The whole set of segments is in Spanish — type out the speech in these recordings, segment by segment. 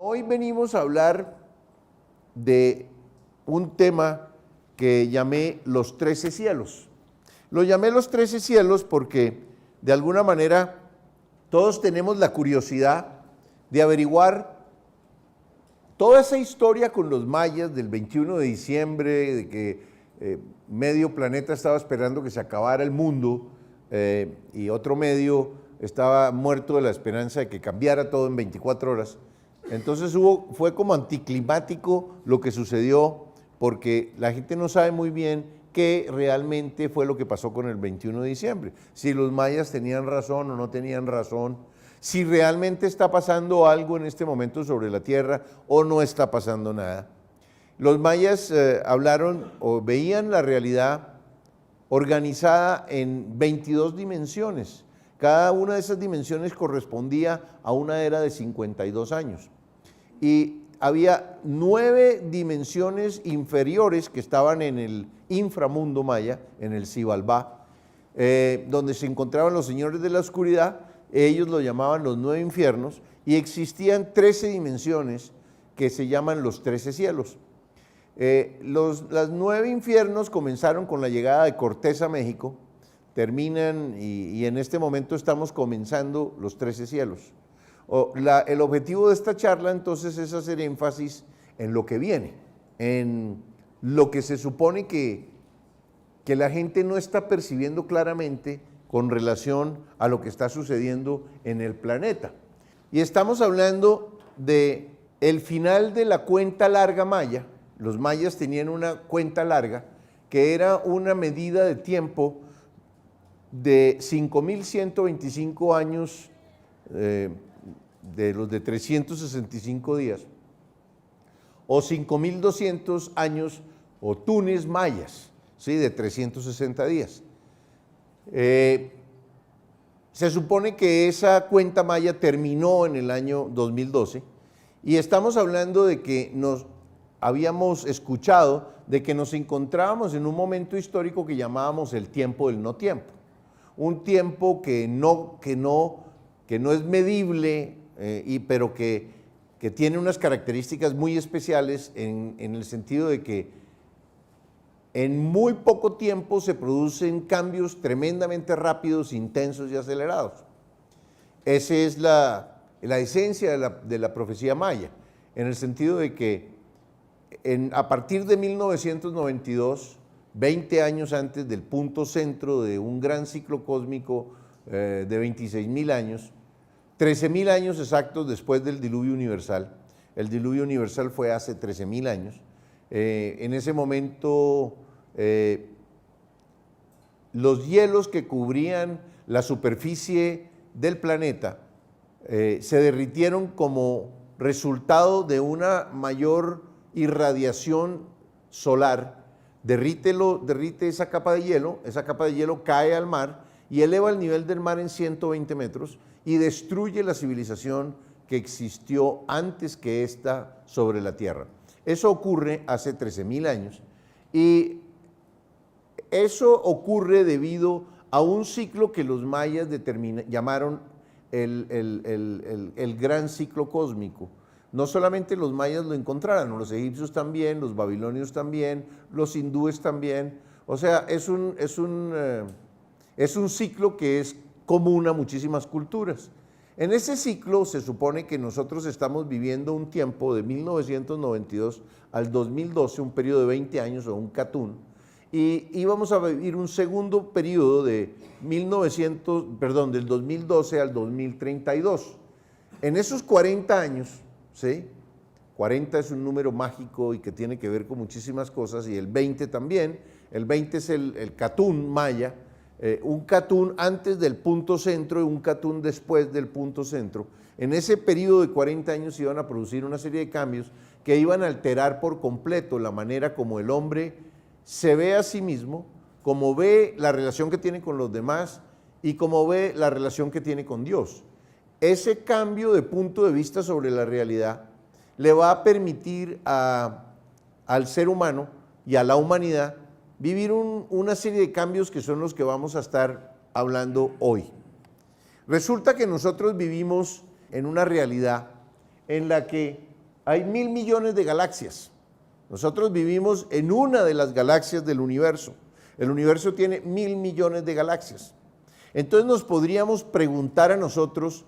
Hoy venimos a hablar de un tema que llamé los 13 cielos. Lo llamé los 13 cielos porque de alguna manera todos tenemos la curiosidad de averiguar toda esa historia con los mayas del 21 de diciembre, de que medio planeta estaba esperando que se acabara el mundo y otro medio estaba muerto de la esperanza de que cambiara todo en 24 horas. Entonces fue como anticlimático lo que sucedió, porque la gente no sabe muy bien qué realmente fue lo que pasó con el 21 de diciembre. Si los mayas tenían razón o no tenían razón, si realmente está pasando algo en este momento sobre la Tierra o no está pasando nada. Los mayas hablaron o veían la realidad organizada en 22 dimensiones. Cada una de esas dimensiones correspondía a una era de 52 años. Y había 9 dimensiones inferiores que estaban en el inframundo maya, en el Xibalbá, donde se encontraban los señores de la oscuridad. Ellos lo llamaban los 9 infiernos, y existían 13 dimensiones que se llaman los 13 cielos. Los 9 infiernos comenzaron con la llegada de Cortés a México, terminan y en este momento estamos comenzando los 13 cielos. El objetivo de esta charla entonces es hacer énfasis en lo que viene, en lo que se supone que la gente no está percibiendo claramente con relación a lo que está sucediendo en el planeta. Y estamos hablando de el final de la cuenta larga maya. Los mayas tenían una cuenta larga que era una medida de tiempo de 5.125 años, de los de 365 días, o 5.200 años o tunes mayas, ¿sí? De 360 días. Se supone que esa cuenta maya terminó en el año 2012 y estamos hablando de que nos habíamos escuchado de que nos encontrábamos en un momento histórico que llamábamos el tiempo del no tiempo. Un tiempo que no es medible, pero que tiene unas características muy especiales en el sentido de que en muy poco tiempo se producen cambios tremendamente rápidos, intensos y acelerados. Esa es la esencia de la profecía maya, en el sentido de que a partir de 1992, 20 años antes del punto centro de un gran ciclo cósmico de 26.000 años, 13.000 años exactos después del diluvio universal. El diluvio universal fue hace 13.000 años. En ese momento, los hielos que cubrían la superficie del planeta se derritieron como resultado de una mayor irradiación solar. Derrite esa capa de hielo cae al mar y eleva el nivel del mar en 120 metros y destruye la civilización que existió antes que esta sobre la Tierra. Eso ocurre hace 13.000 años y eso ocurre debido a un ciclo que los mayas llamaron el gran ciclo cósmico. No solamente los mayas lo encontraron, los egipcios también, los babilonios también, los hindúes también. O sea, es un ciclo que es común a muchísimas culturas. En ese ciclo se supone que nosotros estamos viviendo un tiempo de 1992 al 2012, un periodo de 20 años o un catún, y íbamos a vivir un segundo periodo del 2012 al 2032. En esos 40 años, ¿sí? 40 es un número mágico y que tiene que ver con muchísimas cosas, y el 20 también. El 20 es el catún maya, un catún antes del punto centro y un catún después del punto centro. En ese periodo de 40 años se iban a producir una serie de cambios que iban a alterar por completo la manera como el hombre se ve a sí mismo, como ve la relación que tiene con los demás y como ve la relación que tiene con Dios. Ese cambio de punto de vista sobre la realidad le va a permitir al ser humano y a la humanidad vivir una serie de cambios que son los que vamos a estar hablando hoy. Resulta que nosotros vivimos en una realidad en la que hay 1.000 millones de galaxias. Nosotros vivimos en una de las galaxias del universo. El universo tiene 1.000 millones de galaxias. Entonces nos podríamos preguntar a nosotros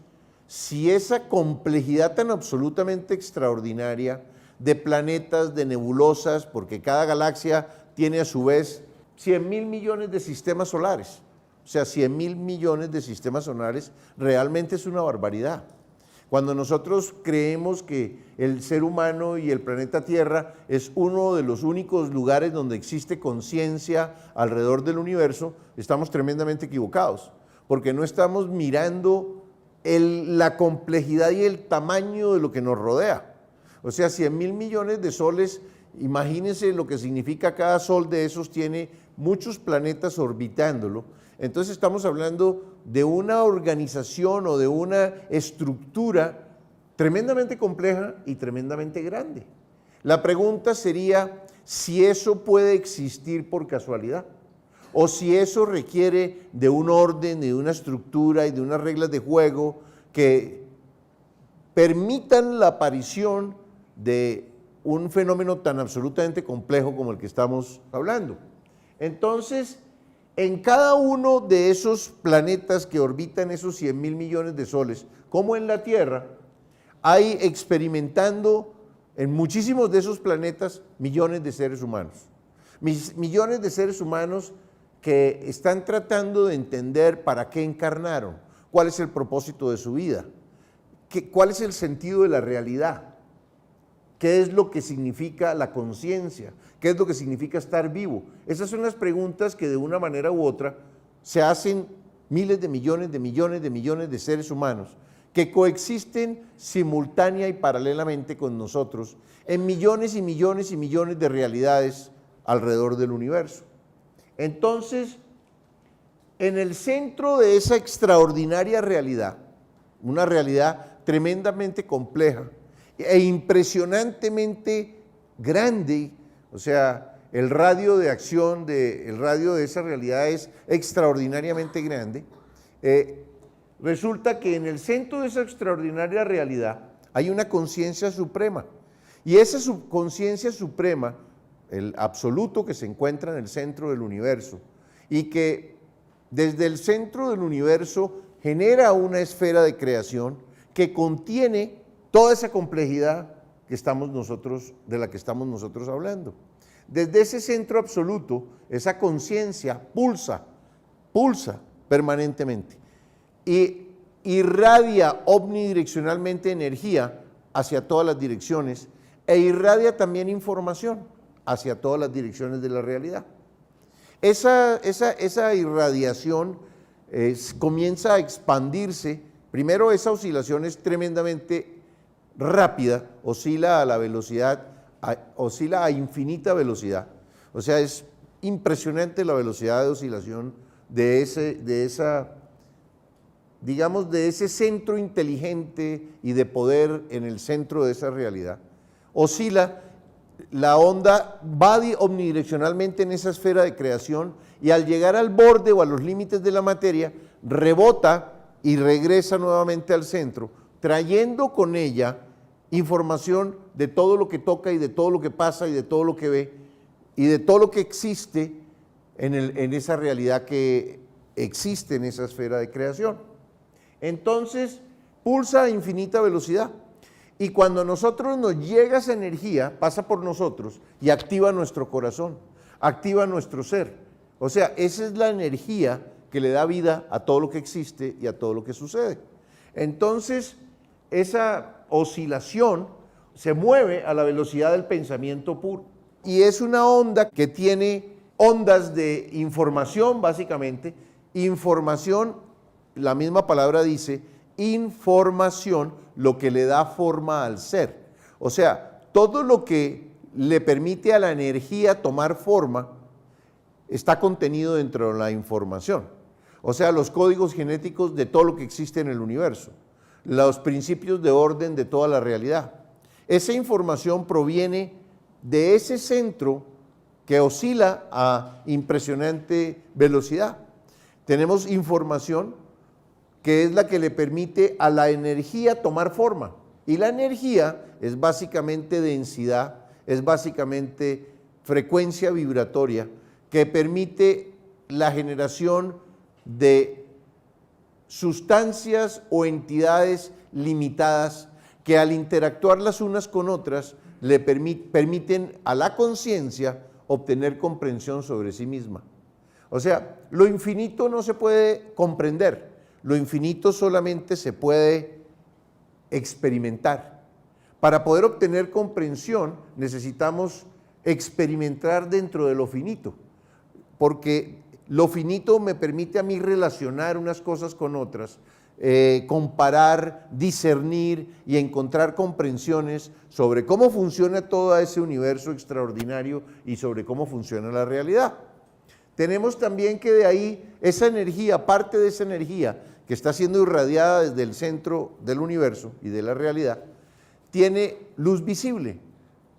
si esa complejidad tan absolutamente extraordinaria de planetas, de nebulosas, porque cada galaxia tiene a su vez 100.000 millones de sistemas solares. O sea, 100.000 millones de sistemas solares realmente es una barbaridad. Cuando nosotros creemos que el ser humano y el planeta Tierra es uno de los únicos lugares donde existe conciencia alrededor del universo, estamos tremendamente equivocados, porque no estamos mirando la complejidad y el tamaño de lo que nos rodea. O sea, 100.000 millones de soles, imagínense lo que significa cada sol de esos, tiene muchos planetas orbitándolo. Entonces estamos hablando de una organización o de una estructura tremendamente compleja y tremendamente grande. La pregunta sería si eso puede existir por casualidad o si eso requiere de un orden, de una estructura y de unas reglas de juego que permitan la aparición de un fenómeno tan absolutamente complejo como el que estamos hablando. Entonces, en cada uno de esos planetas que orbitan esos 100.000 millones de soles, como en la Tierra, hay experimentando en muchísimos de esos planetas millones de seres humanos. Millones de seres humanos que están tratando de entender para qué encarnaron, cuál es el propósito de su vida, cuál es el sentido de la realidad, qué es lo que significa la conciencia, qué es lo que significa estar vivo. Esas son las preguntas que de una manera u otra se hacen miles de millones de millones de millones de seres humanos que coexisten simultánea y paralelamente con nosotros en millones y millones y millones de realidades alrededor del universo. Entonces, en el centro de esa extraordinaria realidad, una realidad tremendamente compleja e impresionantemente grande, o sea, el radio de acción, el radio de esa realidad es extraordinariamente grande, resulta que en el centro de esa extraordinaria realidad hay una conciencia suprema, y esa conciencia suprema, el absoluto que se encuentra en el centro del universo, y que desde el centro del universo genera una esfera de creación que contiene toda esa complejidad de la que estamos nosotros hablando. Desde ese centro absoluto, esa conciencia pulsa permanentemente y irradia omnidireccionalmente energía hacia todas las direcciones e irradia también información hacia todas las direcciones de la realidad. Esa irradiación comienza a expandirse. Primero, esa oscilación es tremendamente rápida, oscila a infinita velocidad. O sea, es impresionante la velocidad de oscilación de ese centro inteligente y de poder en el centro de esa realidad. Oscila, la onda va omnidireccionalmente en esa esfera de creación y al llegar al borde o a los límites de la materia, rebota y regresa nuevamente al centro, trayendo con ella información de todo lo que toca y de todo lo que pasa y de todo lo que ve y de todo lo que existe en esa realidad que existe en esa esfera de creación. Entonces, pulsa a infinita velocidad. Y cuando a nosotros nos llega esa energía, pasa por nosotros y activa nuestro corazón, activa nuestro ser. O sea, esa es la energía que le da vida a todo lo que existe y a todo lo que sucede. Entonces, esa oscilación se mueve a la velocidad del pensamiento puro. Y es una onda que tiene ondas de información, básicamente. Información, la misma palabra dice, información, lo que le da forma al ser. O sea, todo lo que le permite a la energía tomar forma está contenido dentro de la información. O sea, los códigos genéticos de todo lo que existe en el universo, los principios de orden de toda la realidad. Esa información proviene de ese centro que oscila a impresionante velocidad. Tenemos información que es la que le permite a la energía tomar forma. Y la energía es básicamente densidad, es básicamente frecuencia vibratoria que permite la generación de sustancias o entidades limitadas que al interactuar las unas con otras le permiten a la conciencia obtener comprensión sobre sí misma. O sea, lo infinito no se puede comprender, lo infinito solamente se puede experimentar. Para poder obtener comprensión necesitamos experimentar dentro de lo finito, porque lo finito me permite a mí relacionar unas cosas con otras, comparar, discernir y encontrar comprensiones sobre cómo funciona todo ese universo extraordinario y sobre cómo funciona la realidad. Tenemos también que de ahí esa energía, parte de esa energía que está siendo irradiada desde el centro del universo y de la realidad, tiene luz visible.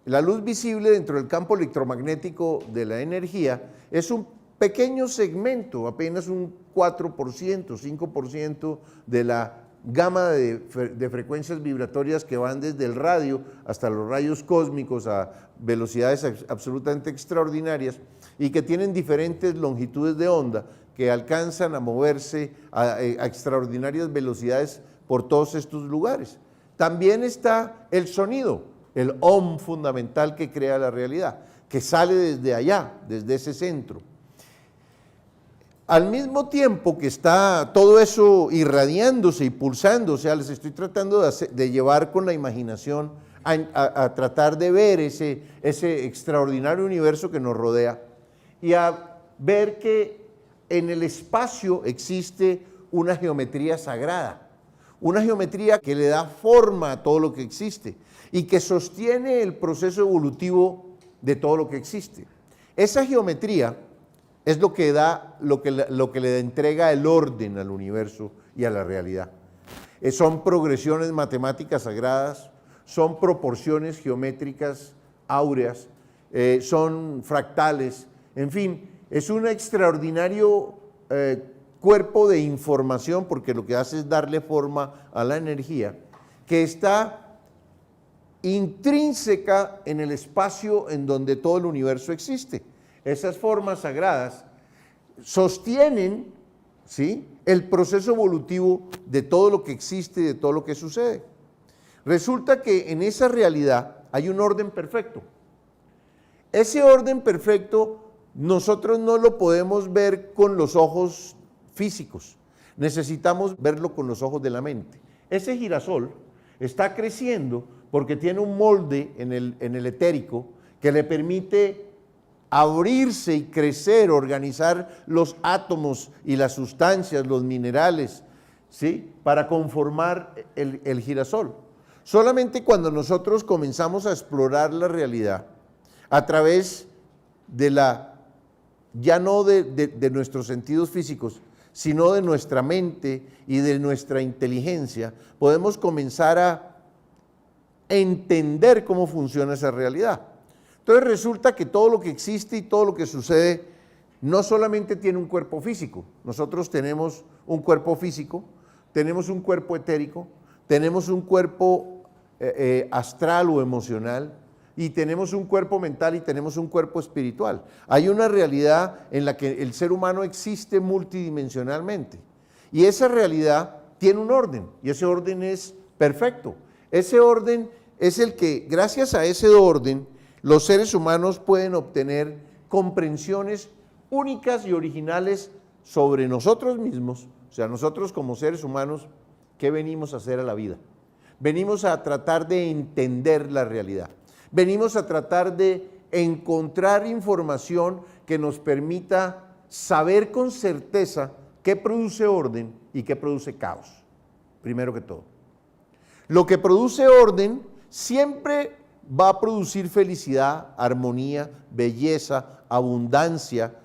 La luz visible dentro del campo electromagnético de la energía es un pequeño segmento, apenas un 4%, 5% de la gama de frecuencias vibratorias que van desde el radio hasta los rayos cósmicos a velocidades absolutamente extraordinarias y que tienen diferentes longitudes de onda que alcanzan a moverse a extraordinarias velocidades por todos estos lugares. También está el sonido, el OM fundamental que crea la realidad, que sale desde allá, desde ese centro. Al mismo tiempo que está todo eso irradiándose y pulsándose, o sea, les estoy tratando de llevar con la imaginación a tratar de ver ese extraordinario universo que nos rodea y a ver que en el espacio existe una geometría sagrada, una geometría que le da forma a todo lo que existe y que sostiene el proceso evolutivo de todo lo que existe. Esa geometría es lo que da, lo que le entrega el orden al universo y a la realidad. Son progresiones matemáticas sagradas, son proporciones geométricas áureas, son fractales, en fin, es un extraordinario cuerpo de información, porque lo que hace es darle forma a la energía, que está intrínseca en el espacio en donde todo el universo existe. Esas formas sagradas sostienen, ¿sí?, el proceso evolutivo de todo lo que existe y de todo lo que sucede. Resulta que en esa realidad hay un orden perfecto. Ese orden perfecto nosotros no lo podemos ver con los ojos físicos, necesitamos verlo con los ojos de la mente. Ese girasol está creciendo porque tiene un molde en el etérico que le permite abrirse y crecer, organizar los átomos y las sustancias, los minerales, ¿sí?, para conformar el girasol. Solamente cuando nosotros comenzamos a explorar la realidad a través de ya no de nuestros sentidos físicos, sino de nuestra mente y de nuestra inteligencia, podemos comenzar a entender cómo funciona esa realidad. Entonces resulta que todo lo que existe y todo lo que sucede no solamente tiene un cuerpo físico. Nosotros tenemos un cuerpo físico, tenemos un cuerpo etérico, tenemos un cuerpo astral o emocional, y tenemos un cuerpo mental y tenemos un cuerpo espiritual. Hay una realidad en la que el ser humano existe multidimensionalmente, y esa realidad tiene un orden, y ese orden es perfecto. Ese orden es el que, gracias a ese orden, los seres humanos pueden obtener comprensiones únicas y originales sobre nosotros mismos, o sea, nosotros como seres humanos, ¿qué venimos a hacer a la vida? Venimos a tratar de entender la realidad, venimos a tratar de encontrar información que nos permita saber con certeza qué produce orden y qué produce caos, primero que todo. Lo que produce orden siempre va a producir felicidad, armonía, belleza, abundancia,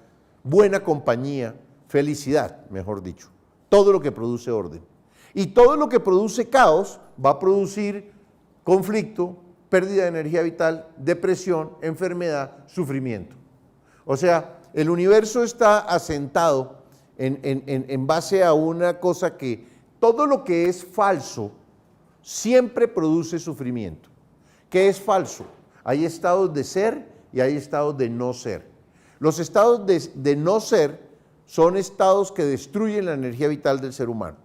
buena compañía, felicidad, mejor dicho. Todo lo que produce orden. Y todo lo que produce caos va a producir conflicto, pérdida de energía vital, depresión, enfermedad, sufrimiento. O sea, el universo está asentado en base a una cosa que todo lo que es falso, siempre produce sufrimiento. ¿Qué es falso? Hay estados de ser y hay estados de no ser. Los estados de no ser son estados que destruyen la energía vital del ser humano.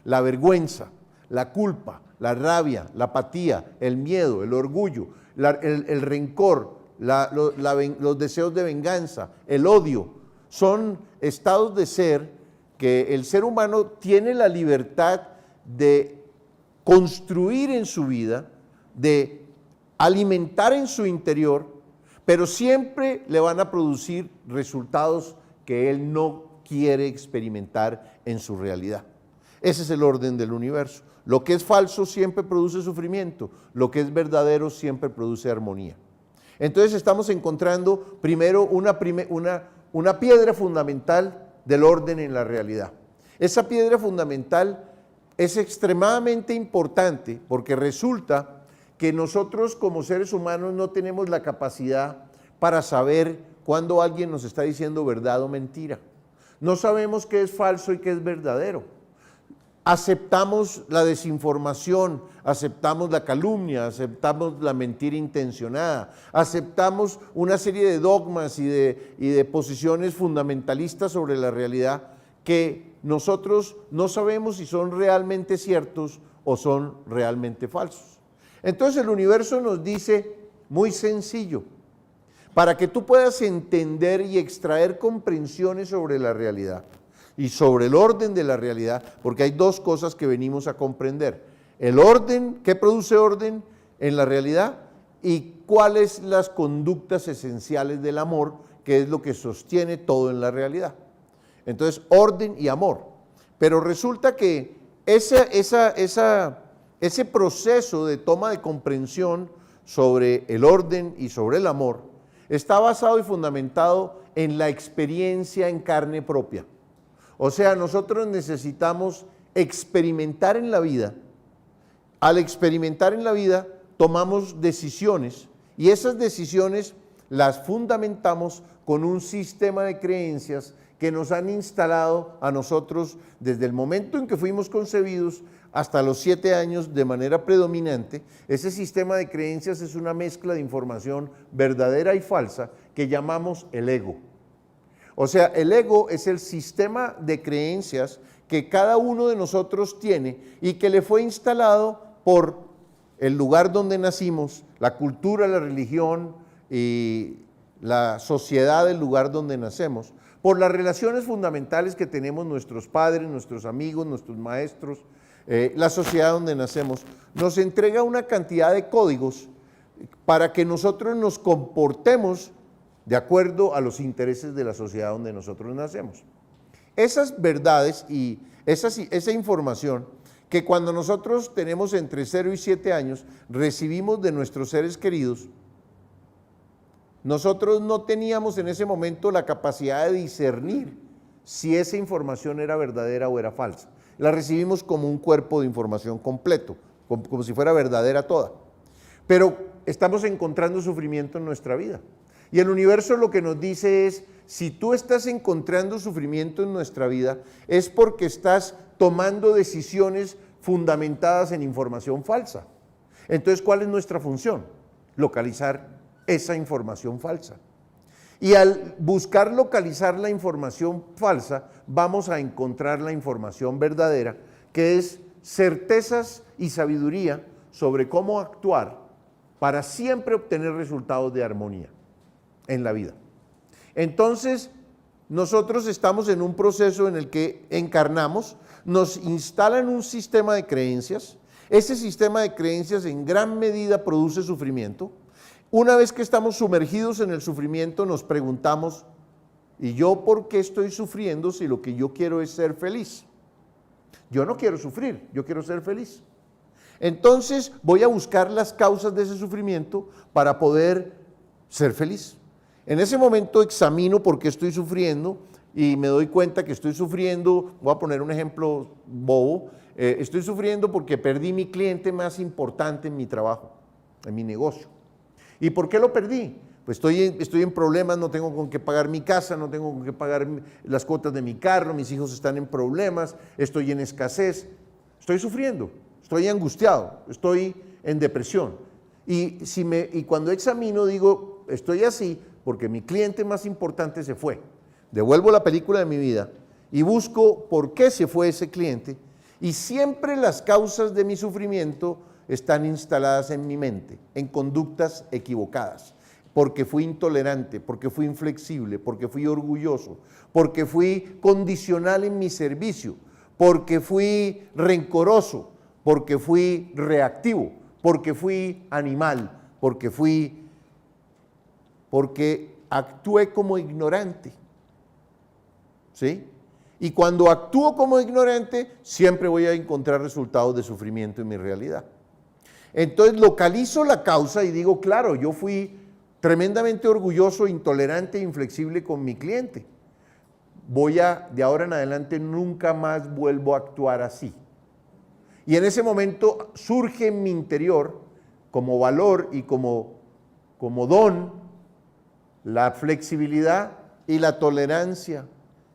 La vergüenza, la culpa, la rabia, la apatía, el miedo, el orgullo, el rencor, los deseos de venganza, el odio, son estados de ser que el ser humano tiene la libertad de construir en su vida, de alimentar en su interior, pero siempre le van a producir resultados que él no quiere experimentar en su realidad. Ese es el orden del universo. Lo que es falso siempre produce sufrimiento, lo que es verdadero siempre produce armonía. Entonces estamos encontrando primero una piedra fundamental del orden en la realidad. Esa piedra fundamental es extremadamente importante porque resulta que nosotros como seres humanos no tenemos la capacidad para saber cuándo alguien nos está diciendo verdad o mentira. No sabemos qué es falso y qué es verdadero. Aceptamos la desinformación, aceptamos la calumnia, aceptamos la mentira intencionada, aceptamos una serie de dogmas y de posiciones fundamentalistas sobre la realidad que nosotros no sabemos si son realmente ciertos o son realmente falsos. Entonces el universo nos dice muy sencillo, para que tú puedas entender y extraer comprensiones sobre la realidad y sobre el orden de la realidad, porque hay dos cosas que venimos a comprender. El orden, ¿qué produce orden en la realidad? Y cuáles las conductas esenciales del amor, que es lo que sostiene todo en la realidad. Entonces, orden y amor. Pero resulta que ese proceso de toma de comprensión sobre el orden y sobre el amor está basado y fundamentado en la experiencia en carne propia. O sea, nosotros necesitamos experimentar en la vida. Al experimentar en la vida, tomamos decisiones y esas decisiones las fundamentamos con un sistema de creencias que nos han instalado a nosotros desde el momento en que fuimos concebidos hasta los 7 años de manera predominante. Ese sistema de creencias es una mezcla de información verdadera y falsa que llamamos el ego. O sea, el ego es el sistema de creencias que cada uno de nosotros tiene y que le fue instalado por el lugar donde nacimos, la cultura, la religión y la sociedad del lugar donde nacemos, por las relaciones fundamentales que tenemos nuestros padres, nuestros amigos, nuestros maestros, la sociedad donde nacemos, nos entrega una cantidad de códigos para que nosotros nos comportemos de acuerdo a los intereses de la sociedad donde nosotros nacemos. Esas verdades y esa información que cuando nosotros tenemos entre 0 y 7 años recibimos de nuestros seres queridos, nosotros no teníamos en ese momento la capacidad de discernir si esa información era verdadera o era falsa. La recibimos como un cuerpo de información completo, como si fuera verdadera toda. Pero estamos encontrando sufrimiento en nuestra vida. Y el universo lo que nos dice es, si tú estás encontrando sufrimiento en nuestra vida, es porque estás tomando decisiones fundamentadas en información falsa. Entonces, ¿cuál es nuestra función? Localizar esa información falsa. Y al buscar localizar la información falsa, vamos a encontrar la información verdadera, que es certezas y sabiduría sobre cómo actuar para siempre obtener resultados de armonía en la vida. Entonces, nosotros estamos en un proceso en el que encarnamos, nos instalan un sistema de creencias, ese sistema de creencias en gran medida produce sufrimiento. Una vez que estamos sumergidos en el sufrimiento, nos preguntamos, ¿y yo por qué estoy sufriendo si lo que yo quiero es ser feliz? Yo no quiero sufrir, yo quiero ser feliz. Entonces voy a buscar las causas de ese sufrimiento para poder ser feliz. En ese momento examino por qué estoy sufriendo y me doy cuenta que estoy sufriendo, voy a poner un ejemplo bobo, estoy sufriendo porque perdí mi cliente más importante en mi trabajo, en mi negocio. ¿Y por qué lo perdí? Pues estoy en problemas, no tengo con qué pagar mi casa, no tengo con qué pagar las cuotas de mi carro, mis hijos están en problemas, estoy en escasez, estoy estoy angustiado, estoy en depresión. Y cuando examino digo, estoy así porque mi cliente más importante se fue. Devuelvo la película de mi vida y busco por qué se fue ese cliente, y siempre las causas de mi sufrimiento están instaladas en mi mente, en conductas equivocadas, porque fui intolerante, porque fui inflexible, porque fui orgulloso, porque fui condicional en mi servicio, porque fui rencoroso, porque fui reactivo, porque fui animal, porque actué como ignorante. ¿Sí? Y cuando actúo como ignorante, siempre voy a encontrar resultados de sufrimiento en mi realidad. Entonces localizo la causa y digo, claro, yo fui tremendamente orgulloso, intolerante e inflexible con mi cliente. De ahora en adelante nunca más vuelvo a actuar así. Y en ese momento surge en mi interior, como valor y como don, la flexibilidad y la tolerancia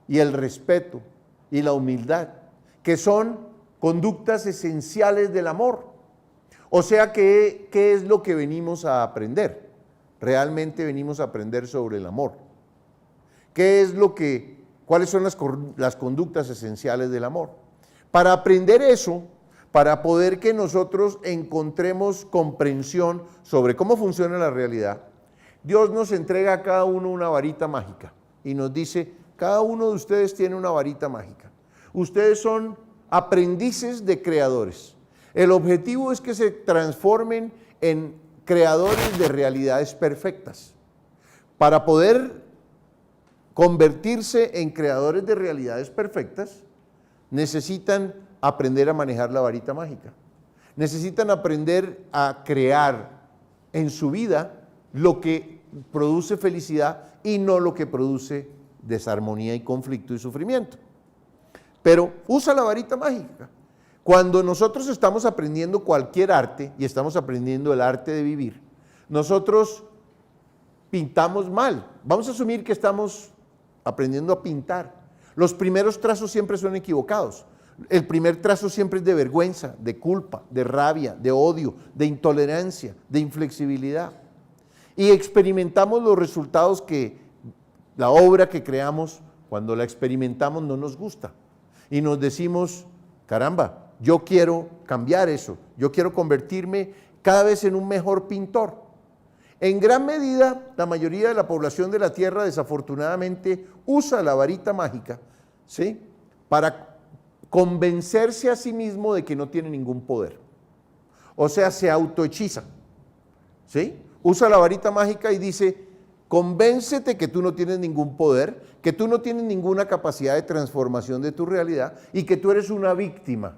y el respeto y la humildad, que son conductas esenciales del amor. O sea, ¿qué es lo que venimos a aprender? Realmente venimos a aprender sobre el amor. ¿Cuáles son las conductas esenciales del amor? Para aprender eso, para poder que nosotros encontremos comprensión sobre cómo funciona la realidad, Dios nos entrega a cada uno una varita mágica y nos dice, cada uno de ustedes tiene una varita mágica. Ustedes son aprendices de creadores. El objetivo es que se transformen en creadores de realidades perfectas. Para poder convertirse en creadores de realidades perfectas, necesitan aprender a manejar la varita mágica. Necesitan aprender a crear en su vida lo que produce felicidad y no lo que produce desarmonía y conflicto y sufrimiento. Pero usa la varita mágica. Cuando nosotros estamos aprendiendo cualquier arte y estamos aprendiendo el arte de vivir, nosotros pintamos mal. Vamos a asumir que estamos aprendiendo a pintar. Los primeros trazos siempre son equivocados. El primer trazo siempre es de vergüenza, de culpa, de rabia, de odio, de intolerancia, de inflexibilidad. Y experimentamos los resultados que la obra que creamos, cuando la experimentamos, no nos gusta. Y nos decimos, caramba, yo quiero cambiar eso, yo quiero convertirme cada vez en un mejor pintor. En gran medida, la mayoría de la población de la Tierra desafortunadamente usa la varita mágica, ¿sí?, para convencerse a sí mismo de que no tiene ningún poder. O sea, se autohechiza, ¿sí? Usa la varita mágica y dice, convéncete que tú no tienes ningún poder, que tú no tienes ninguna capacidad de transformación de tu realidad y que tú eres una víctima.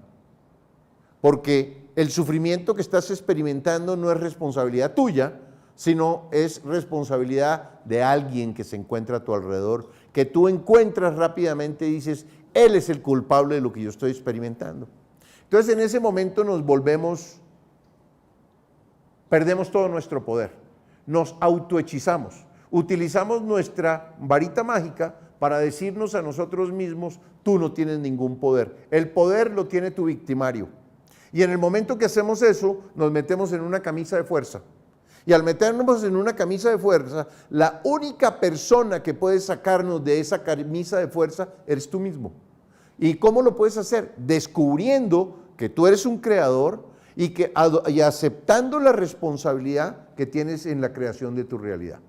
Porque el sufrimiento que estás experimentando no es responsabilidad tuya, sino es responsabilidad de alguien que se encuentra a tu alrededor, que tú encuentras rápidamente y dices, él es el culpable de lo que yo estoy experimentando. Entonces en ese momento perdemos todo nuestro poder, nos autohechizamos, utilizamos nuestra varita mágica para decirnos a nosotros mismos, tú no tienes ningún poder, el poder lo tiene tu victimario. Y en el momento que hacemos eso, nos metemos en una camisa de fuerza. Y al meternos en una camisa de fuerza, la única persona que puede sacarnos de esa camisa de fuerza eres tú mismo. ¿Y cómo lo puedes hacer? Descubriendo que tú eres un creador y aceptando la responsabilidad que tienes en la creación de tu realidad.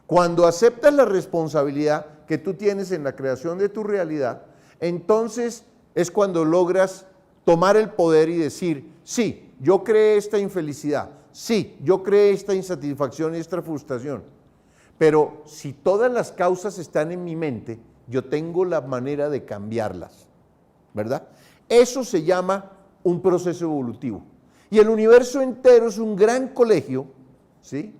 Cuando aceptas la responsabilidad que tú tienes en la creación de tu realidad, entonces es cuando logras tomar el poder y decir, sí, yo creé esta infelicidad, sí, yo creé esta insatisfacción y esta frustración, pero si todas las causas están en mi mente, yo tengo la manera de cambiarlas, ¿verdad? Eso se llama un proceso evolutivo. Y el universo entero es un gran colegio, ¿sí?,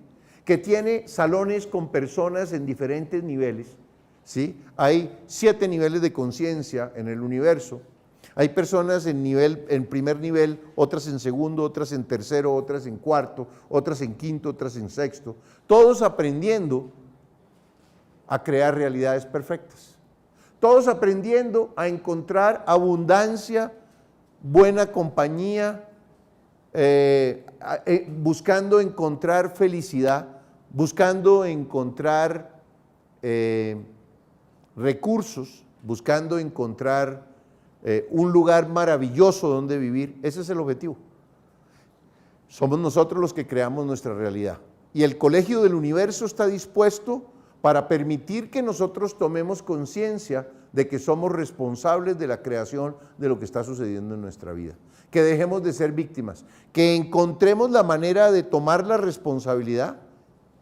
que tiene salones con personas en diferentes niveles, ¿sí? Hay 7 niveles de conciencia en el universo. Hay personas en primer nivel, otras en segundo, otras en tercero, otras en cuarto, otras en quinto, otras en sexto, todos aprendiendo a crear realidades perfectas, todos aprendiendo a encontrar abundancia buena compañía, buscando encontrar felicidad, buscando encontrar recursos, buscando encontrar un lugar maravilloso donde vivir. Ese es el objetivo. Somos nosotros los que creamos nuestra realidad. Y el Colegio del Universo está dispuesto para permitir que nosotros tomemos conciencia de que somos responsables de la creación de lo que está sucediendo en nuestra vida. Que dejemos de ser víctimas, que encontremos la manera de tomar la responsabilidad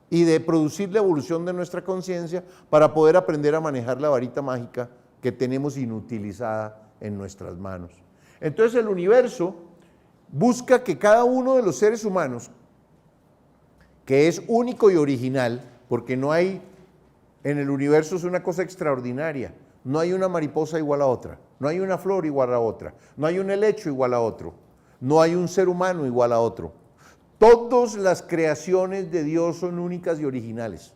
y de producir la evolución de nuestra conciencia para poder aprender a manejar la varita mágica que tenemos inutilizada en nuestras manos. Entonces el universo busca que cada uno de los seres humanos, que es único y original, porque no hay, en el universo es una cosa extraordinaria, no hay una mariposa igual a otra, no hay una flor igual a otra, no hay un helecho igual a otro, no hay un ser humano igual a otro. Todas las creaciones de Dios son únicas y originales.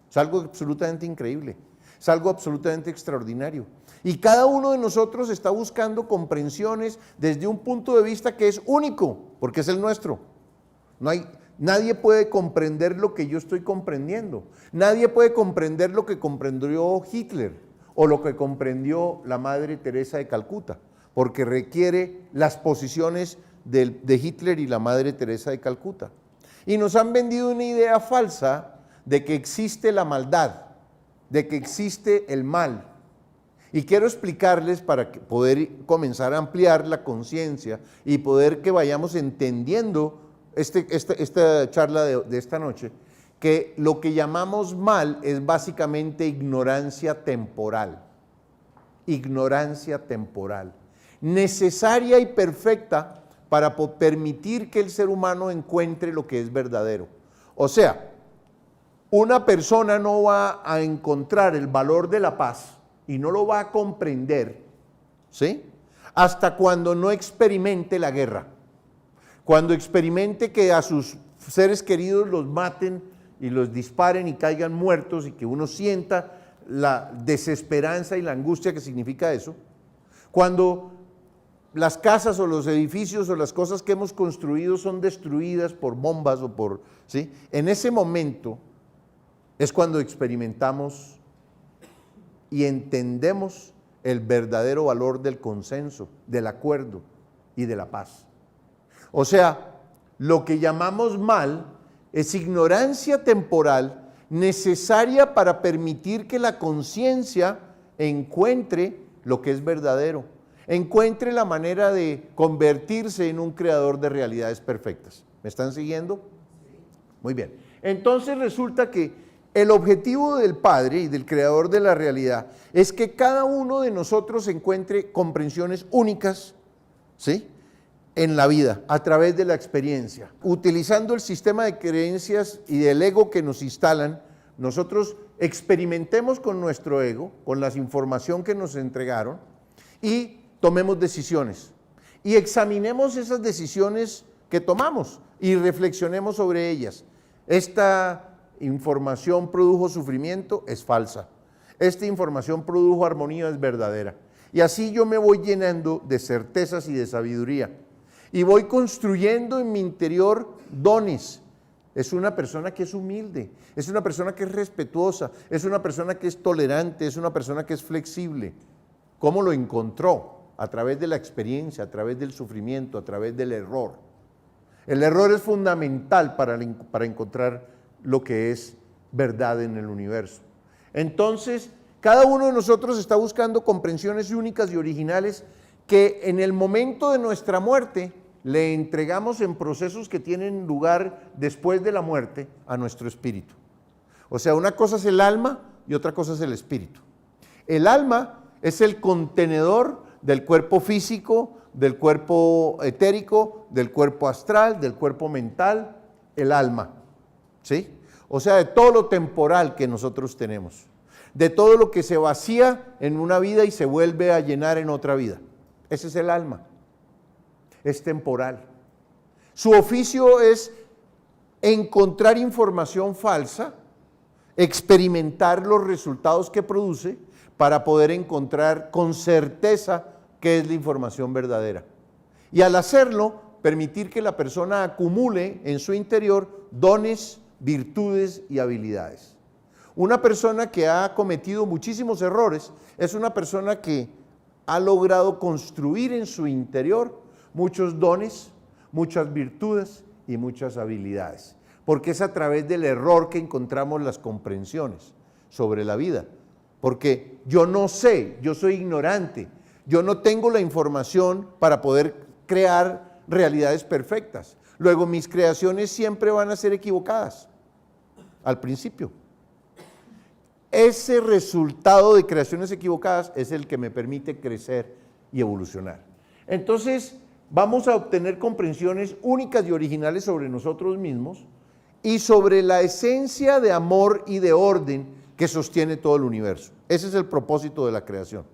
Es algo absolutamente increíble, es algo absolutamente extraordinario. Y cada uno de nosotros está buscando comprensiones desde un punto de vista que es único, porque es el nuestro. Nadie puede comprender lo que yo estoy comprendiendo. Nadie puede comprender lo que comprendió Hitler o lo que comprendió la Madre Teresa de Calcuta, porque requiere las posiciones de Hitler y la Madre Teresa de Calcuta. Y nos han vendido una idea falsa de que existe la maldad, de que existe el mal. Y quiero explicarles para poder comenzar a ampliar la conciencia y poder que vayamos entendiendo esta charla de esta noche, que lo que llamamos mal es básicamente ignorancia temporal. Ignorancia temporal. Necesaria y perfecta para permitir que el ser humano encuentre lo que es verdadero. O sea, una persona no va a encontrar el valor de la paz y no lo va a comprender, ¿sí?, hasta cuando no experimente la guerra, cuando experimente que a sus seres queridos los maten y los disparen y caigan muertos y que uno sienta la desesperanza y la angustia que significa eso, cuando las casas o los edificios o las cosas que hemos construido son destruidas por bombas o por, ¿sí?, en ese momento es cuando experimentamos y entendemos el verdadero valor del consenso, del acuerdo y de la paz. O sea, lo que llamamos mal es ignorancia temporal necesaria para permitir que la conciencia encuentre lo que es verdadero, encuentre la manera de convertirse en un creador de realidades perfectas. ¿Me están siguiendo? Muy bien. Entonces resulta que el objetivo del Padre y del Creador de la realidad es que cada uno de nosotros encuentre comprensiones únicas, ¿sí?, en la vida, a través de la experiencia. Utilizando el sistema de creencias y del ego que nos instalan, nosotros experimentemos con nuestro ego, con la información que nos entregaron, y tomemos decisiones. Y examinemos esas decisiones que tomamos y reflexionemos sobre ellas. Esta información produjo sufrimiento, es falsa. Esta información produjo armonía, es verdadera. Y así yo me voy llenando de certezas y de sabiduría. Y voy construyendo en mi interior dones. Es una persona que es humilde, es una persona que es respetuosa, es una persona que es tolerante, es una persona que es flexible. ¿Cómo lo encontró? A través de la experiencia, a través del sufrimiento, a través del error. El error es fundamental para encontrar lo que es verdad en el universo. Entonces, cada uno de nosotros está buscando comprensiones únicas y originales que en el momento de nuestra muerte le entregamos en procesos que tienen lugar después de la muerte a nuestro espíritu. O sea, una cosa es el alma y otra cosa es el espíritu. El alma es el contenedor del cuerpo físico, del cuerpo etérico, del cuerpo astral, del cuerpo mental, el alma, ¿sí? O sea, de todo lo temporal que nosotros tenemos, de todo lo que se vacía en una vida y se vuelve a llenar en otra vida. Ese es el alma, es temporal. Su oficio es encontrar información falsa, experimentar los resultados que produce para poder encontrar con certeza qué es la información verdadera. Y al hacerlo, permitir que la persona acumule en su interior dones, virtudes y habilidades. Una persona que ha cometido muchísimos errores es una persona que ha logrado construir en su interior muchos dones, muchas virtudes y muchas habilidades, porque es a través del error que encontramos las comprensiones sobre la vida, porque yo no sé, yo soy ignorante, yo no tengo la información para poder crear realidades perfectas. Luego mis creaciones siempre van a ser equivocadas al principio. Ese resultado de creaciones equivocadas es el que me permite crecer y evolucionar. Entonces, vamos a obtener comprensiones únicas y originales sobre nosotros mismos y sobre la esencia de amor y de orden que sostiene todo el universo. Ese es el propósito de la creación.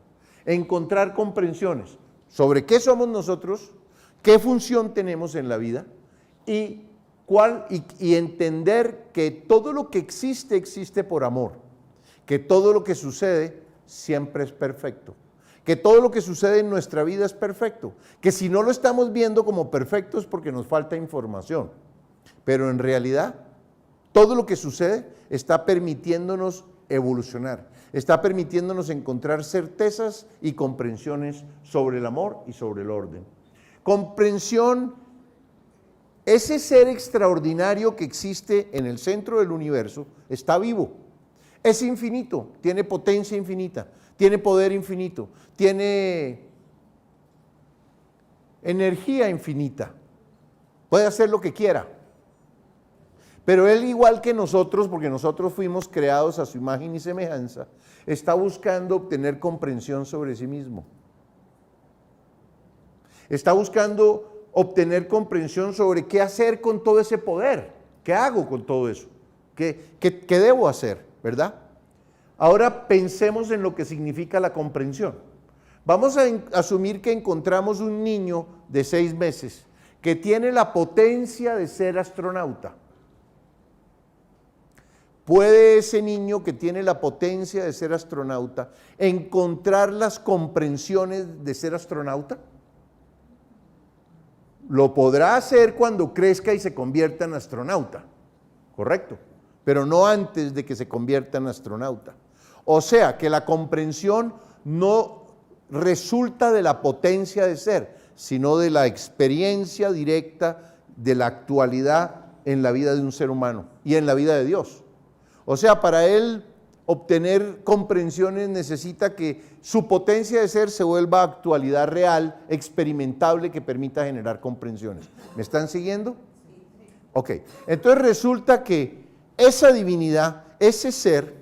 Encontrar comprensiones sobre qué somos nosotros, qué función tenemos en la vida y entender que todo lo que existe, existe por amor. Que todo lo que sucede siempre es perfecto, que todo lo que sucede en nuestra vida es perfecto, que si no lo estamos viendo como perfecto es porque nos falta información, pero en realidad todo lo que sucede está permitiéndonos evolucionar, está permitiéndonos encontrar certezas y comprensiones sobre el amor y sobre el orden. Comprensión, ese ser extraordinario que existe en el centro del universo está vivo. Es infinito, tiene potencia infinita, tiene poder infinito, tiene energía infinita, puede hacer lo que quiera. Pero él, igual que nosotros, porque nosotros fuimos creados a su imagen y semejanza, está buscando obtener comprensión sobre sí mismo. Está buscando obtener comprensión sobre qué hacer con todo ese poder, qué hago con todo eso, qué debo hacer. ¿Verdad? Ahora pensemos en lo que significa la comprensión. Vamos a asumir que encontramos un niño de 6 meses que tiene la potencia de ser astronauta. ¿Puede ese niño que tiene la potencia de ser astronauta encontrar las comprensiones de ser astronauta? Lo podrá hacer cuando crezca y se convierta en astronauta, ¿correcto? Pero no antes de que se convierta en astronauta. O sea, que la comprensión no resulta de la potencia de ser, sino de la experiencia directa de la actualidad en la vida de un ser humano y en la vida de Dios. O sea, para él obtener comprensiones necesita que su potencia de ser se vuelva actualidad real, experimentable, que permita generar comprensiones. ¿Me están siguiendo? Ok, entonces resulta que esa divinidad, ese ser,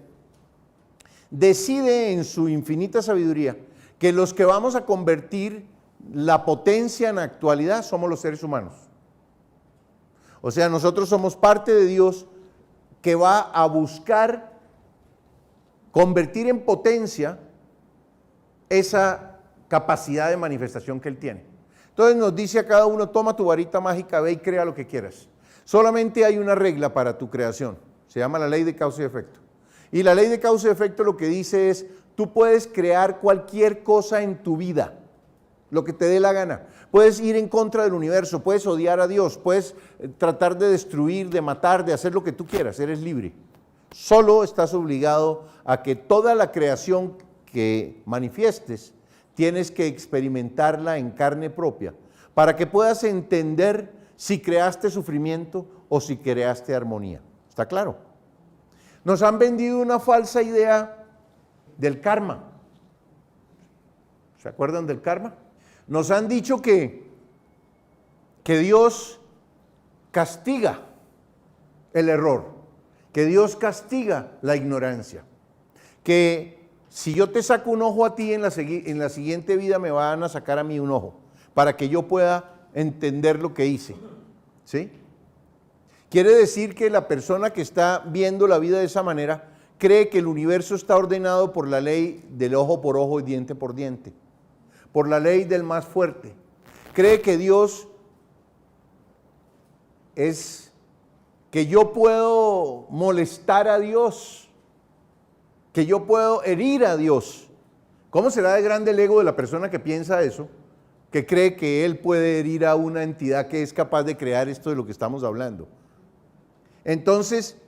decide en su infinita sabiduría que los que vamos a convertir la potencia en actualidad somos los seres humanos. O sea, nosotros somos parte de Dios que va a buscar convertir en potencia esa capacidad de manifestación que Él tiene. Entonces nos dice a cada uno, toma tu varita mágica, ve y crea lo que quieras. Solamente hay una regla para tu creación, se llama la ley de causa y efecto. Y la ley de causa y efecto lo que dice es, tú puedes crear cualquier cosa en tu vida, lo que te dé la gana. Puedes ir en contra del universo, puedes odiar a Dios, puedes tratar de destruir, de matar, de hacer lo que tú quieras, eres libre. Solo estás obligado a que toda la creación que manifiestes, tienes que experimentarla en carne propia, para que puedas entender si creaste sufrimiento o si creaste armonía. ¿Está claro? Nos han vendido una falsa idea del karma. ¿Se acuerdan del karma? Nos han dicho que Dios castiga el error, que Dios castiga la ignorancia, que si yo te saco un ojo a ti, en la siguiente vida me van a sacar a mí un ojo, para que yo pueda entender lo que hice. ¿Sí? Quiere decir que la persona que está viendo la vida de esa manera cree que el universo está ordenado por la ley del ojo por ojo y diente por diente, por la ley del más fuerte. Cree que Dios es que yo puedo molestar a Dios, que yo puedo herir a Dios. ¿Cómo será de grande el ego de la persona que piensa eso? que cree que él puede herir a una entidad que es capaz de crear esto de lo que estamos hablando. Entonces,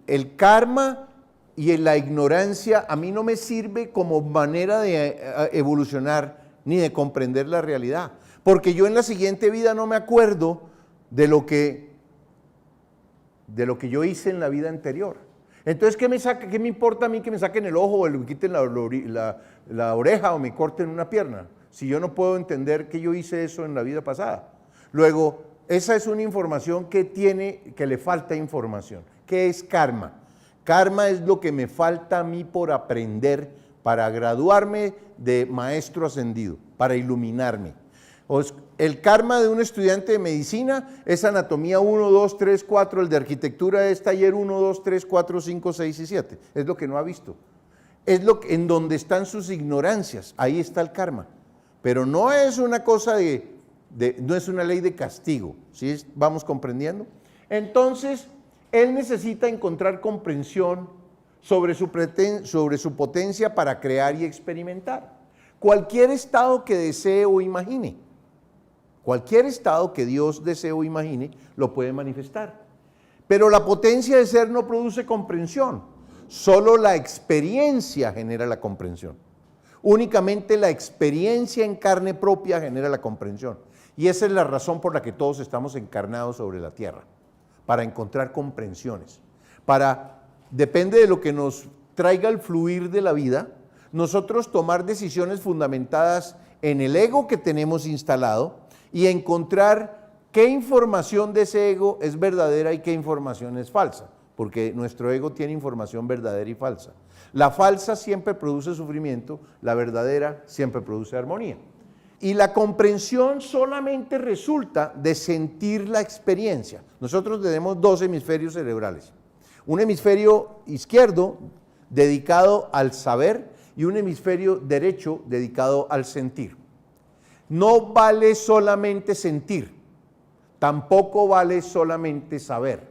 el karma y la ignorancia a mí no me sirve como manera de evolucionar ni de comprender la realidad, porque yo en la siguiente vida no me acuerdo de lo que yo hice en la vida anterior. Entonces, ¿qué me importa a mí que me saquen el ojo o me quiten la oreja o me corten una pierna? Si yo no puedo entender que yo hice eso en la vida pasada. Luego, esa es una información que le falta información. ¿Qué es karma? Karma es lo que me falta a mí por aprender para graduarme de maestro ascendido, para iluminarme. El karma de un estudiante de medicina es anatomía 1, 2, 3, 4, el de arquitectura es taller 1, 2, 3, 4, 5, 6 y 7. Es lo que no ha visto. Es en donde están sus ignorancias, ahí está el karma. Pero no es una cosa no es una ley de castigo, ¿sí? ¿Vamos comprendiendo? Entonces, él necesita encontrar comprensión sobre su potencia para crear y experimentar. Cualquier estado que desee o imagine, cualquier estado que Dios desee o imagine, lo puede manifestar. Pero la potencia de ser no produce comprensión, solo la experiencia genera la comprensión. Únicamente la experiencia en carne propia genera la comprensión. Y esa es la razón por la que todos estamos encarnados sobre la tierra, para encontrar comprensiones. Depende de lo que nos traiga el fluir de la vida, nosotros tomar decisiones fundamentadas en el ego que tenemos instalado y encontrar qué información de ese ego es verdadera y qué información es falsa, porque nuestro ego tiene información verdadera y falsa. La falsa siempre produce sufrimiento, la verdadera siempre produce armonía. Y la comprensión solamente resulta de sentir la experiencia. Nosotros tenemos dos hemisferios cerebrales. Un hemisferio izquierdo dedicado al saber y un hemisferio derecho dedicado al sentir. No vale solamente sentir, tampoco vale solamente saber.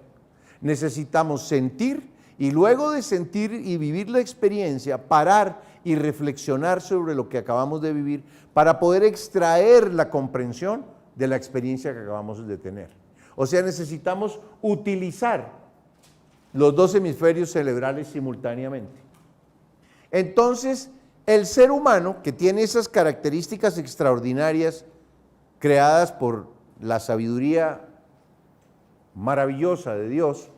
Necesitamos sentir y luego de sentir y vivir la experiencia, parar y reflexionar sobre lo que acabamos de vivir para poder extraer la comprensión de la experiencia que acabamos de tener. O sea, necesitamos utilizar los dos hemisferios cerebrales simultáneamente. Entonces, el ser humano, que tiene esas características extraordinarias creadas por la sabiduría maravillosa de Dios,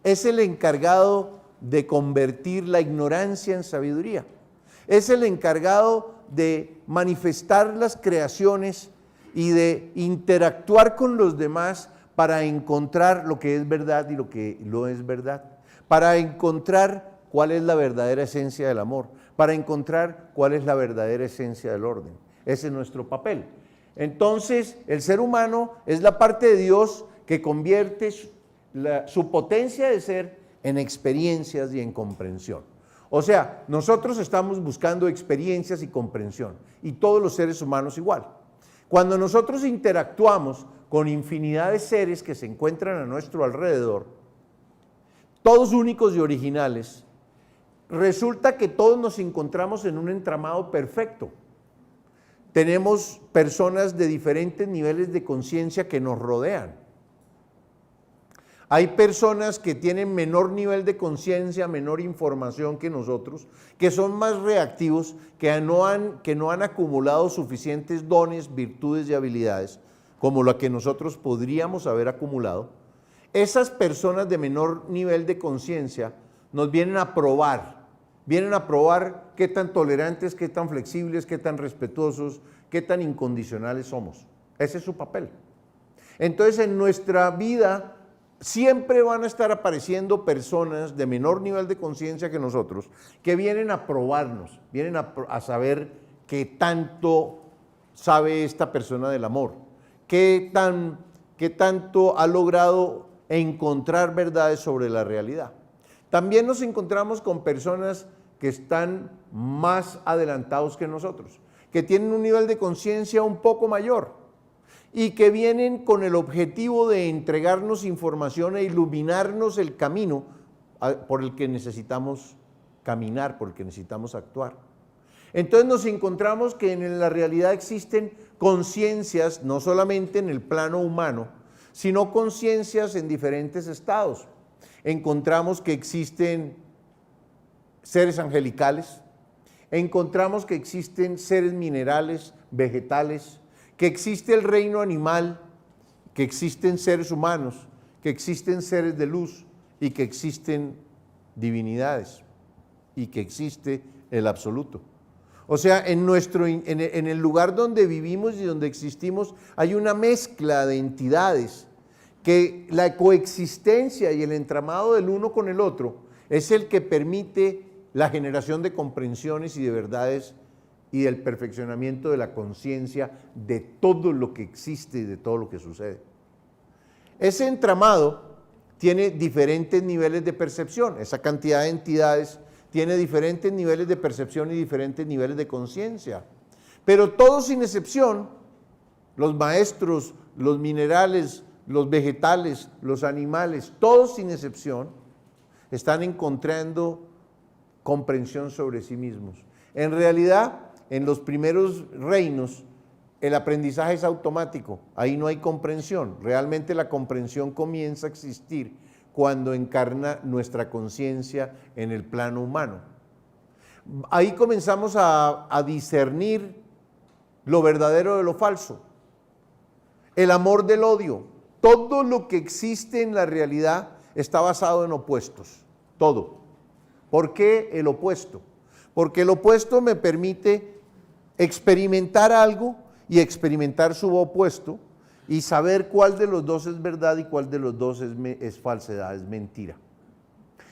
es el encargado de convertir la ignorancia en sabiduría. Es el encargado de manifestar las creaciones y de interactuar con los demás para encontrar lo que es verdad y lo que no es verdad, para encontrar cuál es la verdadera esencia del amor, para encontrar cuál es la verdadera esencia del orden. Ese es nuestro papel. Entonces, el ser humano es la parte de Dios que convierte su potencia de ser en experiencias y en comprensión. O sea, nosotros estamos buscando experiencias y comprensión, y todos los seres humanos igual. Cuando nosotros interactuamos con infinidad de seres que se encuentran a nuestro alrededor, todos únicos y originales, resulta que todos nos encontramos en un entramado perfecto. Tenemos personas de diferentes niveles de conciencia que nos rodean. Hay personas que tienen menor nivel de conciencia, menor información que nosotros, que son más reactivos, que no han acumulado suficientes dones, virtudes y habilidades, como la que nosotros podríamos haber acumulado. Esas personas de menor nivel de conciencia nos vienen a probar qué tan tolerantes, qué tan flexibles, qué tan respetuosos, qué tan incondicionales somos. Ese es su papel. Entonces, en nuestra vida siempre van a estar apareciendo personas de menor nivel de conciencia que nosotros, que vienen a probarnos, vienen a saber qué tanto sabe esta persona del amor, qué tanto ha logrado encontrar verdades sobre la realidad. También nos encontramos con personas que están más adelantados que nosotros, que tienen un nivel de conciencia un poco mayor, y que vienen con el objetivo de entregarnos información e iluminarnos el camino por el que necesitamos caminar, por el que necesitamos actuar. Entonces nos encontramos que en la realidad existen conciencias, no solamente en el plano humano, sino conciencias en diferentes estados. Encontramos que existen seres angelicales, encontramos que existen seres minerales, vegetales, que existe el reino animal, que existen seres humanos, que existen seres de luz y que existen divinidades y que existe el absoluto. O sea, en el lugar donde vivimos y donde existimos hay una mezcla de entidades que la coexistencia y el entramado del uno con el otro es el que permite la generación de comprensiones y de verdades y del perfeccionamiento de la conciencia de todo lo que existe y de todo lo que sucede. Ese entramado tiene diferentes niveles de percepción, esa cantidad de entidades tiene diferentes niveles de percepción y diferentes niveles de conciencia. Pero todos sin excepción, los maestros, los minerales, los vegetales, los animales, todos sin excepción, están encontrando comprensión sobre sí mismos. En realidad, en los primeros reinos, el aprendizaje es automático, ahí no hay comprensión. Realmente la comprensión comienza a existir cuando encarna nuestra conciencia en el plano humano. Ahí comenzamos a discernir lo verdadero de lo falso, el amor del odio. Todo lo que existe en la realidad está basado en opuestos, todo. ¿Por qué el opuesto? Porque el opuesto me permite experimentar algo y experimentar su opuesto y saber cuál de los dos es verdad y cuál de los dos es falsedad, es mentira.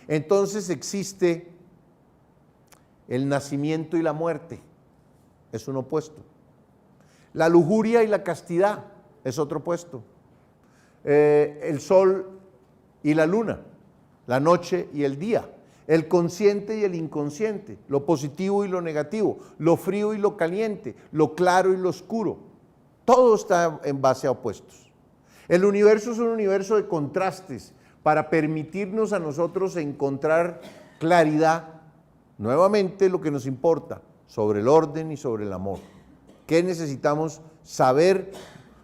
Entonces existe el nacimiento y la muerte, es un opuesto. La lujuria y la castidad es otro opuesto. El sol y la luna, la noche y el día, el consciente y el inconsciente, lo positivo y lo negativo, lo frío y lo caliente, lo claro y lo oscuro. Todo está en base a opuestos. El universo es un universo de contrastes para permitirnos a nosotros encontrar claridad, nuevamente lo que nos importa, sobre el orden y sobre el amor. ¿Qué necesitamos saber?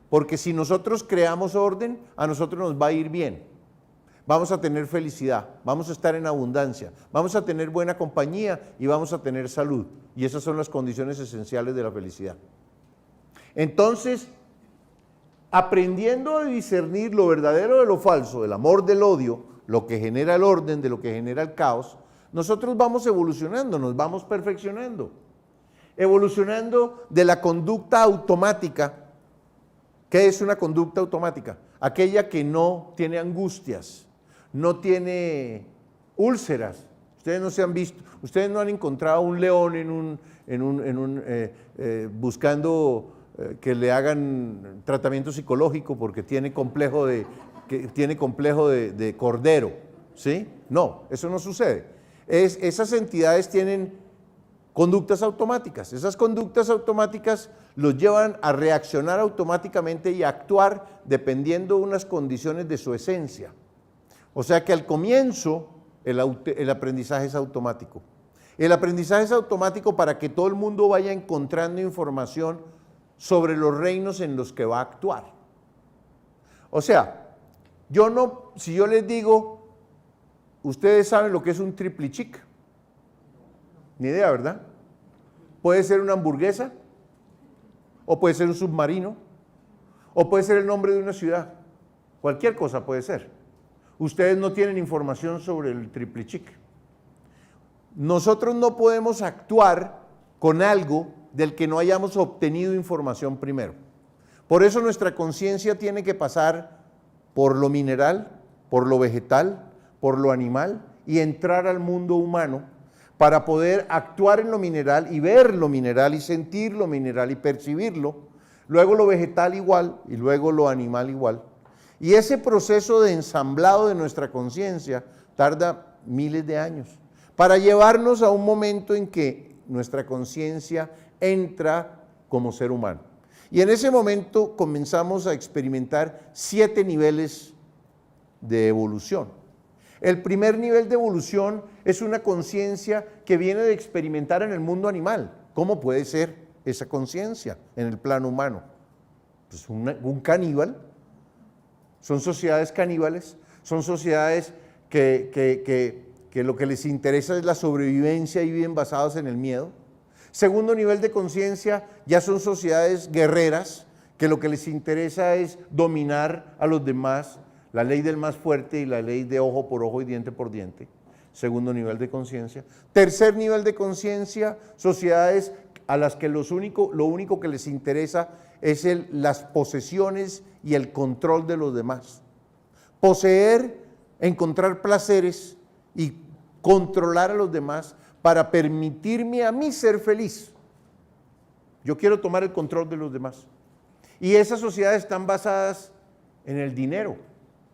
Porque si nosotros creamos orden, a nosotros nos va a ir bien. Vamos a tener felicidad, vamos a estar en abundancia, vamos a tener buena compañía y vamos a tener salud. Y esas son las condiciones esenciales de la felicidad. Entonces, aprendiendo a discernir lo verdadero de lo falso, el amor del odio, lo que genera el orden de lo que genera el caos, nosotros vamos evolucionando, nos vamos perfeccionando. Evolucionando de la conducta automática. ¿Qué es una conducta automática? Aquella que no tiene angustias, no tiene úlceras. Ustedes no se han visto, ustedes no han encontrado un león buscando que le hagan tratamiento psicológico porque tiene complejo de cordero, ¿sí? No, eso no sucede. Esas entidades tienen conductas automáticas. Esas conductas automáticas los llevan a reaccionar automáticamente y a actuar dependiendo de unas condiciones de su esencia. O sea que al comienzo el aprendizaje es automático. El aprendizaje es automático para que todo el mundo vaya encontrando información sobre los reinos en los que va a actuar. O sea, si yo les digo, ustedes saben lo que es un triple chic. Ni idea, ¿verdad? Puede ser una hamburguesa, o puede ser un submarino, o puede ser el nombre de una ciudad. Cualquier cosa puede ser. Ustedes no tienen información sobre el triple chic. Nosotros no podemos actuar con algo del que no hayamos obtenido información primero. Por eso nuestra conciencia tiene que pasar por lo mineral, por lo vegetal, por lo animal y entrar al mundo humano para poder actuar en lo mineral y ver lo mineral y sentir lo mineral y percibirlo, luego lo vegetal igual y luego lo animal igual. Y ese proceso de ensamblado de nuestra conciencia tarda miles de años para llevarnos a un momento en que nuestra conciencia entra como ser humano. Y en ese momento comenzamos a experimentar 7 niveles de evolución. El primer nivel de evolución es una conciencia que viene de experimentar en el mundo animal. ¿Cómo puede ser esa conciencia en el plano humano? Pues un caníbal. Son sociedades caníbales, son sociedades que lo que les interesa es la sobrevivencia y viven basados en el miedo. Segundo nivel de conciencia, ya son sociedades guerreras, que lo que les interesa es dominar a los demás, la ley del más fuerte y la ley de ojo por ojo y diente por diente. Segundo nivel de conciencia. Tercer nivel de conciencia, sociedades a las que lo único que les interesa es las posesiones y el control de los demás. Poseer, encontrar placeres y controlar a los demás para permitirme a mí ser feliz. Yo quiero tomar el control de los demás. Y esas sociedades están basadas en el dinero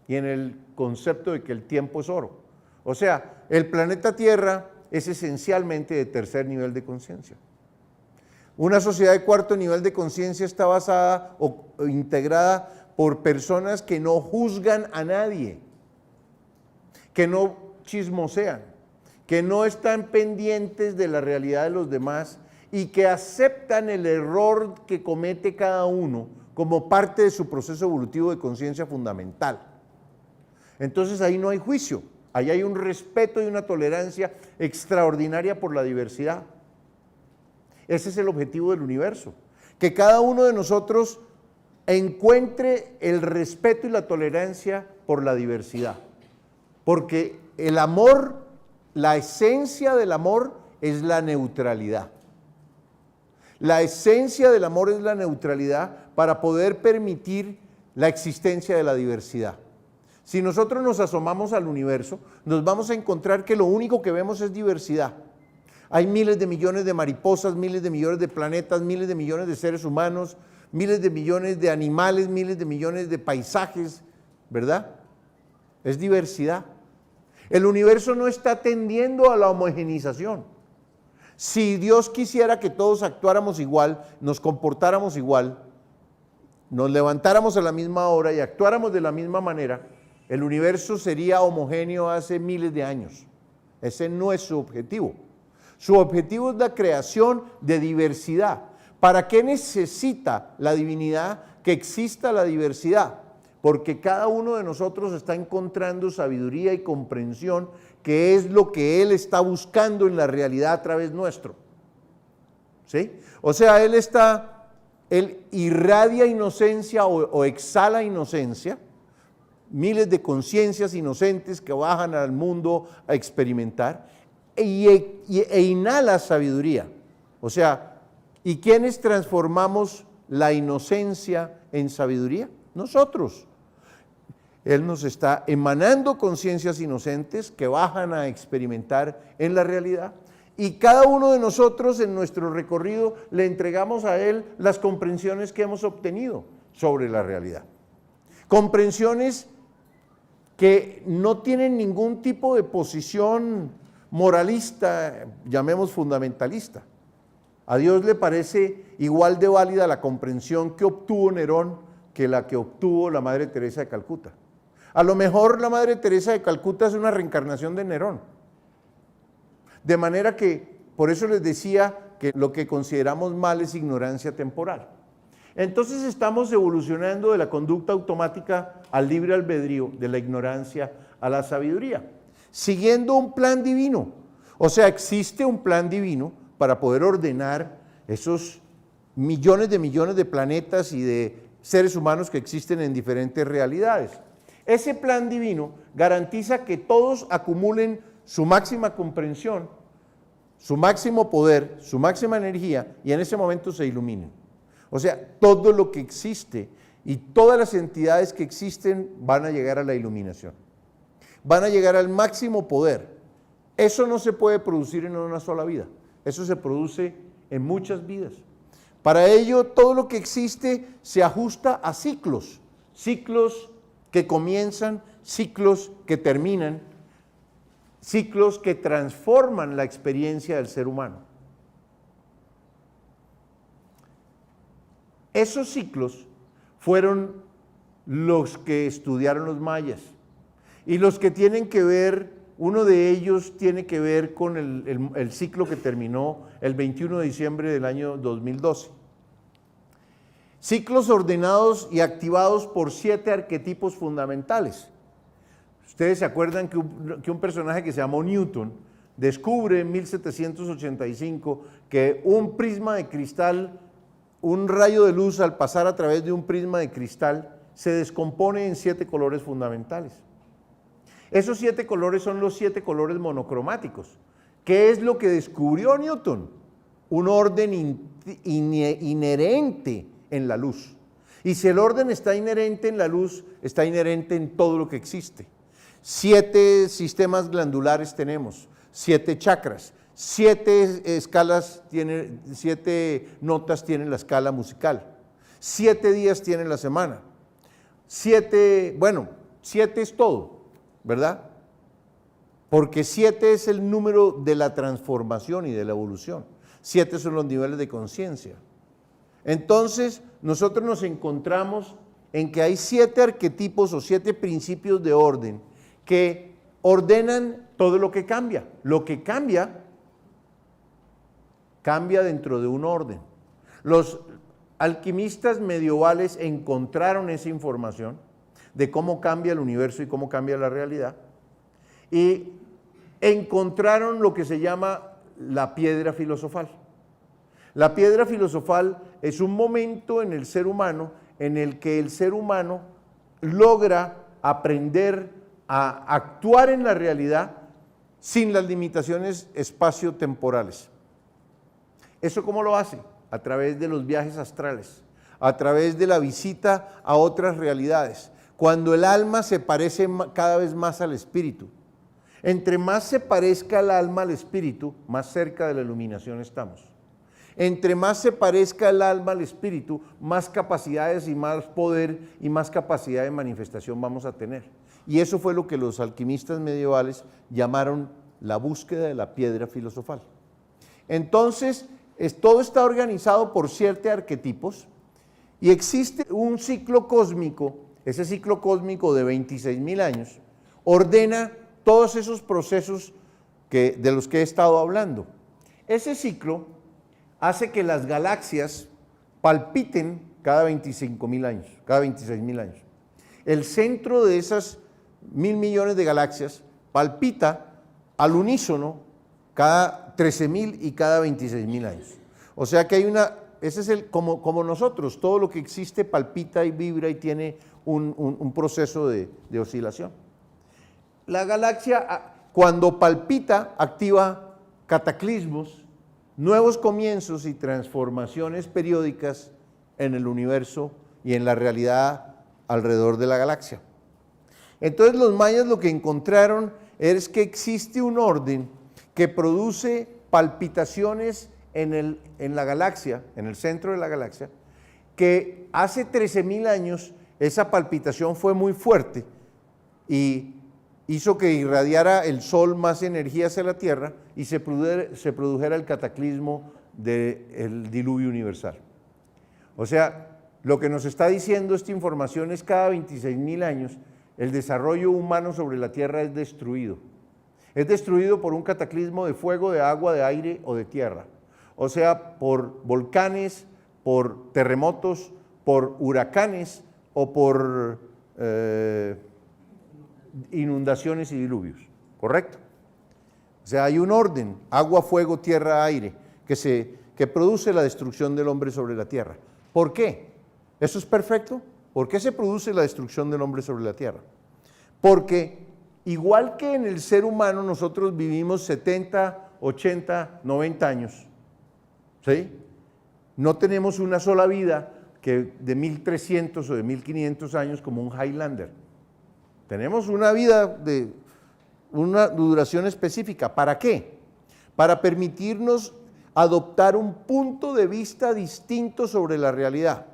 y en el concepto de que el tiempo es oro. O sea, el planeta Tierra es esencialmente de tercer nivel de conciencia. Una sociedad de cuarto nivel de conciencia está basada o integrada por personas que no juzgan a nadie, que no chismosean, que no están pendientes de la realidad de los demás y que aceptan el error que comete cada uno como parte de su proceso evolutivo de conciencia fundamental. Entonces ahí no hay juicio, ahí hay un respeto y una tolerancia extraordinaria por la diversidad. Ese es el objetivo del universo, que cada uno de nosotros encuentre el respeto y la tolerancia por la diversidad, porque el amor, la esencia del amor es la neutralidad. La esencia del amor es la neutralidad para poder permitir la existencia de la diversidad. Si nosotros nos asomamos al universo, nos vamos a encontrar que lo único que vemos es diversidad. Hay miles de millones de mariposas, miles de millones de planetas, miles de millones de seres humanos, miles de millones de animales, miles de millones de paisajes, ¿verdad? Es diversidad. El universo no está tendiendo a la homogenización. Si Dios quisiera que todos actuáramos igual, nos comportáramos igual, nos levantáramos a la misma hora y actuáramos de la misma manera, el universo sería homogéneo hace miles de años. Ese no es su objetivo. Su objetivo es la creación de diversidad. ¿Para qué necesita la divinidad que exista la diversidad? Porque cada uno de nosotros está encontrando sabiduría y comprensión, que es lo que Él está buscando en la realidad a través nuestro. ¿Sí? O sea, Él irradia inocencia o exhala inocencia, miles de conciencias inocentes que bajan al mundo a experimentar, e inhala sabiduría. O sea, ¿y quiénes transformamos la inocencia en sabiduría? Nosotros. Él nos está emanando conciencias inocentes que bajan a experimentar en la realidad, y cada uno de nosotros en nuestro recorrido le entregamos a Él las comprensiones que hemos obtenido sobre la realidad. Comprensiones que no tienen ningún tipo de posición moralista, llamemos fundamentalista. A Dios le parece igual de válida la comprensión que obtuvo Nerón que la que obtuvo la Madre Teresa de Calcuta. A lo mejor la Madre Teresa de Calcuta es una reencarnación de Nerón. De manera que, por eso les decía que lo que consideramos mal es ignorancia temporal. Entonces estamos evolucionando de la conducta automática al libre albedrío, de la ignorancia a la sabiduría, siguiendo un plan divino. O sea, existe un plan divino para poder ordenar esos millones de planetas y de seres humanos que existen en diferentes realidades. Ese plan divino garantiza que todos acumulen su máxima comprensión, su máximo poder, su máxima energía, y en ese momento se iluminen. O sea, todo lo que existe y todas las entidades que existen van a llegar a la iluminación. Van a llegar al máximo poder. Eso no se puede producir en una sola vida. Eso se produce en muchas vidas. Para ello, todo lo que existe se ajusta a ciclos. Ciclos que comienzan, ciclos que terminan, ciclos que transforman la experiencia del ser humano. Esos ciclos fueron los que estudiaron los mayas y los que tienen que ver Uno de ellos tiene que ver con el ciclo que terminó el 21 de diciembre del año 2012. Ciclos ordenados y activados por 7 arquetipos fundamentales. Ustedes se acuerdan que un personaje que se llamó Newton descubre en 1785 que un prisma de cristal, un rayo de luz al pasar a través de un prisma de cristal, se descompone en 7 colores fundamentales. Esos 7 colores son los 7 colores monocromáticos. ¿Qué es lo que descubrió Newton? Un orden inherente en la luz. Y si el orden está inherente en la luz, está inherente en todo lo que existe. 7 sistemas glandulares tenemos, 7 chakras, 7 escalas, 7 notas tiene la escala musical, 7 días tiene la semana, 7 es todo, ¿verdad? Porque 7 es el número de la transformación y de la evolución. 7 son los niveles de conciencia. Entonces, nosotros nos encontramos en que hay 7 arquetipos o 7 principios de orden que ordenan todo lo que cambia. Lo que cambia, cambia dentro de un orden. Los alquimistas medievales encontraron esa información de cómo cambia el universo y cómo cambia la realidad, y encontraron lo que se llama la piedra filosofal. La piedra filosofal es un momento en el ser humano en el que el ser humano logra aprender a actuar en la realidad sin las limitaciones espacio-temporales. ¿Eso cómo lo hace? A través de los viajes astrales, a través de la visita a otras realidades, cuando el alma se parece cada vez más al espíritu. Entre más se parezca el alma al espíritu, más cerca de la iluminación estamos. Entre más se parezca el alma al espíritu, más capacidades y más poder y más capacidad de manifestación vamos a tener. Y eso fue lo que los alquimistas medievales llamaron la búsqueda de la piedra filosofal. Entonces, todo está organizado por 7 arquetipos y existe un ciclo cósmico. Ese ciclo cósmico de 26.000 años ordena todos esos procesos de los que he estado hablando. Ese ciclo hace que las galaxias palpiten cada 25.000 años, cada 26.000 años. El centro de esas 1.000 millones de galaxias palpita al unísono cada 13.000 y cada 26.000 años. O sea que hay ese es como nosotros, todo lo que existe palpita y vibra y tiene un proceso de oscilación. La galaxia, cuando palpita, activa cataclismos, nuevos comienzos y transformaciones periódicas en el universo y en la realidad alrededor de la galaxia. Entonces los mayas lo que encontraron es que existe un orden que produce palpitaciones en la galaxia, en el centro de la galaxia, que hace 13.000 años esa palpitación fue muy fuerte y hizo que irradiara el Sol más energía hacia la Tierra y se produjera el cataclismo del diluvio universal. O sea, lo que nos está diciendo esta información es que cada 26.000 años el desarrollo humano sobre la Tierra es destruido. Es destruido por un cataclismo de fuego, de agua, de aire o de tierra. O sea, por volcanes, por terremotos, por huracanes o por inundaciones y diluvios, ¿correcto? O sea, hay un orden, agua, fuego, tierra, aire, que produce la destrucción del hombre sobre la tierra. ¿Por qué? ¿Eso es perfecto? ¿Por qué se produce la destrucción del hombre sobre la tierra? Porque igual que en el ser humano nosotros vivimos 70, 80, 90 años, ¿sí? No tenemos una sola vida que de 1.300 o de 1.500 años como un Highlander. Tenemos una vida de una duración específica. ¿Para qué? Para permitirnos adoptar un punto de vista distinto sobre la realidad.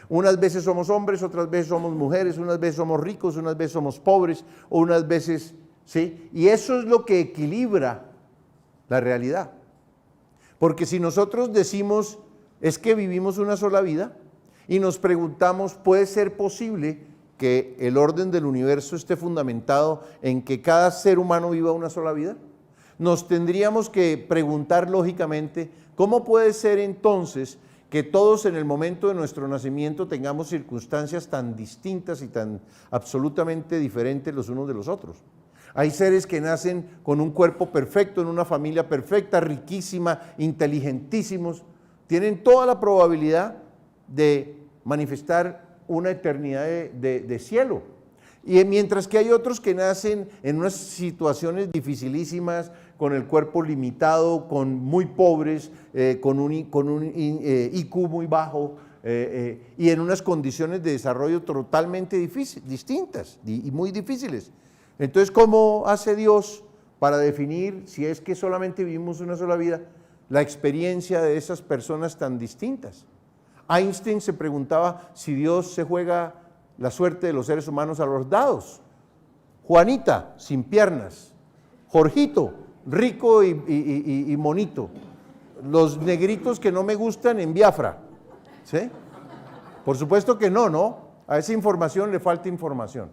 Unas veces somos hombres, otras veces somos mujeres, unas veces somos ricos, unas veces somos pobres, o unas veces, ¿sí? Y eso es lo que equilibra la realidad. Porque si nosotros decimos, es que vivimos una sola vida, y nos preguntamos, ¿puede ser posible que el orden del universo esté fundamentado en que cada ser humano viva una sola vida? Nos tendríamos que preguntar lógicamente, ¿cómo puede ser entonces que todos en el momento de nuestro nacimiento tengamos circunstancias tan distintas y tan absolutamente diferentes los unos de los otros? Hay seres que nacen con un cuerpo perfecto, en una familia perfecta, riquísima, inteligentísimos, tienen toda la probabilidad de manifestar una eternidad de cielo. Y mientras que hay otros que nacen en unas situaciones dificilísimas, con el cuerpo limitado, con muy pobres, con un IQ muy bajo y en unas condiciones de desarrollo totalmente distintas y muy difíciles. Entonces, ¿cómo hace Dios para definir, si es que solamente vivimos una sola vida, la experiencia de esas personas tan distintas? Einstein se preguntaba si Dios se juega la suerte de los seres humanos a los dados. Juanita, sin piernas. Jorgito, rico y monito. Los negritos que no me gustan en Biafra. ¿Sí? Por supuesto que no, ¿no? A esa información le falta información.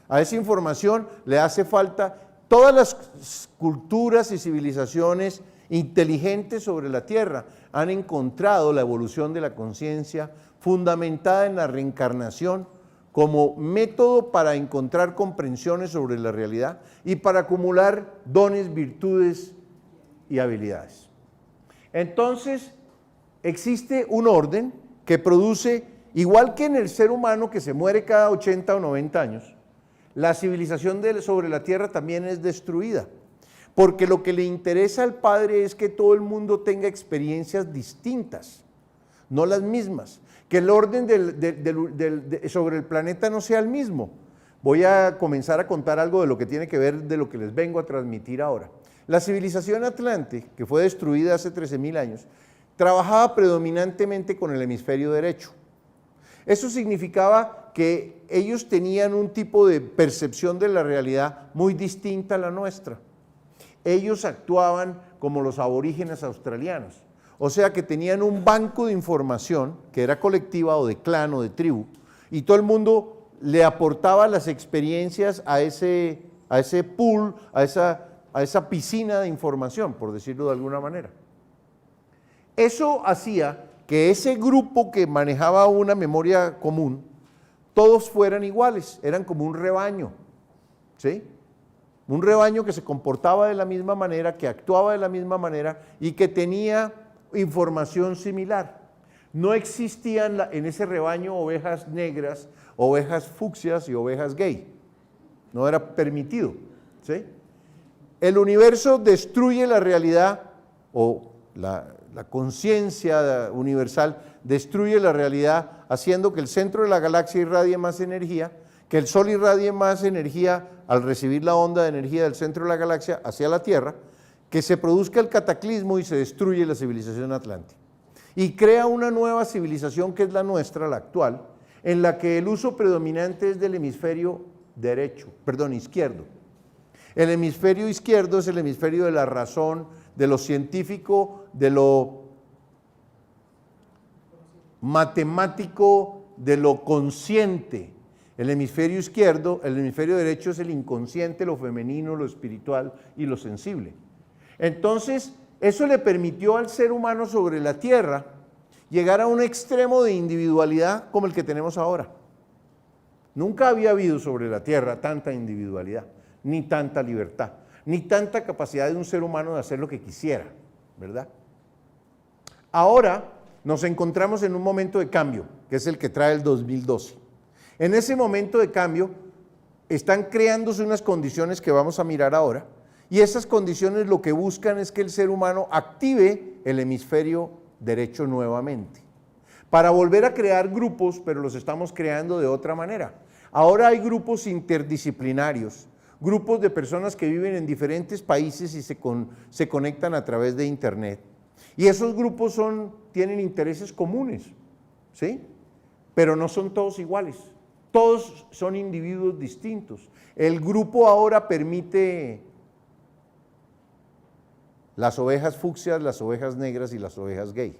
A esa información le hace falta todas las culturas y civilizaciones inteligentes sobre la Tierra han encontrado la evolución de la conciencia fundamentada en la reencarnación como método para encontrar comprensiones sobre la realidad y para acumular dones, virtudes y habilidades. Entonces, existe un orden que produce, igual que en el ser humano que se muere cada 80 o 90 años, la civilización sobre la Tierra también es destruida, porque lo que le interesa al Padre es que todo el mundo tenga experiencias distintas, no las mismas, que el orden sobre el planeta no sea el mismo. Voy a comenzar a contar algo de lo que tiene que ver de lo que les vengo a transmitir ahora. La civilización atlante, que fue destruida hace 13.000 años, trabajaba predominantemente con el hemisferio derecho. Eso significaba que ellos tenían un tipo de percepción de la realidad muy distinta a la nuestra. Ellos actuaban como los aborígenes australianos, o sea que tenían un banco de información que era colectiva o de clan o de tribu, y todo el mundo le aportaba las experiencias a ese pool, a esa piscina de información, por decirlo de alguna manera. Eso hacía que ese grupo que manejaba una memoria común, todos fueran iguales, eran como un rebaño, ¿sí? Un rebaño que se comportaba de la misma manera, que actuaba de la misma manera y que tenía información similar. No existían en ese rebaño ovejas negras, ovejas fucsias y ovejas gay. No era permitido, ¿sí? El universo destruye la realidad, o la conciencia universal destruye la realidad, haciendo que el centro de la galaxia irradie más energía, que el Sol irradie más energía al recibir la onda de energía del centro de la galaxia hacia la Tierra, que se produzca el cataclismo y se destruye la civilización atlántica. Y crea una nueva civilización que es la nuestra, la actual, en la que el uso predominante es del hemisferio izquierdo. El hemisferio izquierdo es el hemisferio de la razón, de lo científico, de lo matemático, de lo consciente. El hemisferio izquierdo, el hemisferio derecho es el inconsciente, lo femenino, lo espiritual y lo sensible. Entonces, eso le permitió al ser humano sobre la Tierra llegar a un extremo de individualidad como el que tenemos ahora. Nunca había habido sobre la Tierra tanta individualidad, ni tanta libertad, ni tanta capacidad de un ser humano de hacer lo que quisiera, ¿verdad? Ahora nos encontramos en un momento de cambio, que es el que trae el 2012. En ese momento de cambio están creándose unas condiciones que vamos a mirar ahora, y esas condiciones lo que buscan es que el ser humano active el hemisferio derecho nuevamente, para volver a crear grupos, pero los estamos creando de otra manera. Ahora hay grupos interdisciplinarios, grupos de personas que viven en diferentes países y se conectan a través de Internet. Y esos grupos tienen intereses comunes, ¿sí? Pero no son todos iguales, todos son individuos distintos. El grupo ahora permite las ovejas fucsias, las ovejas negras y las ovejas gay.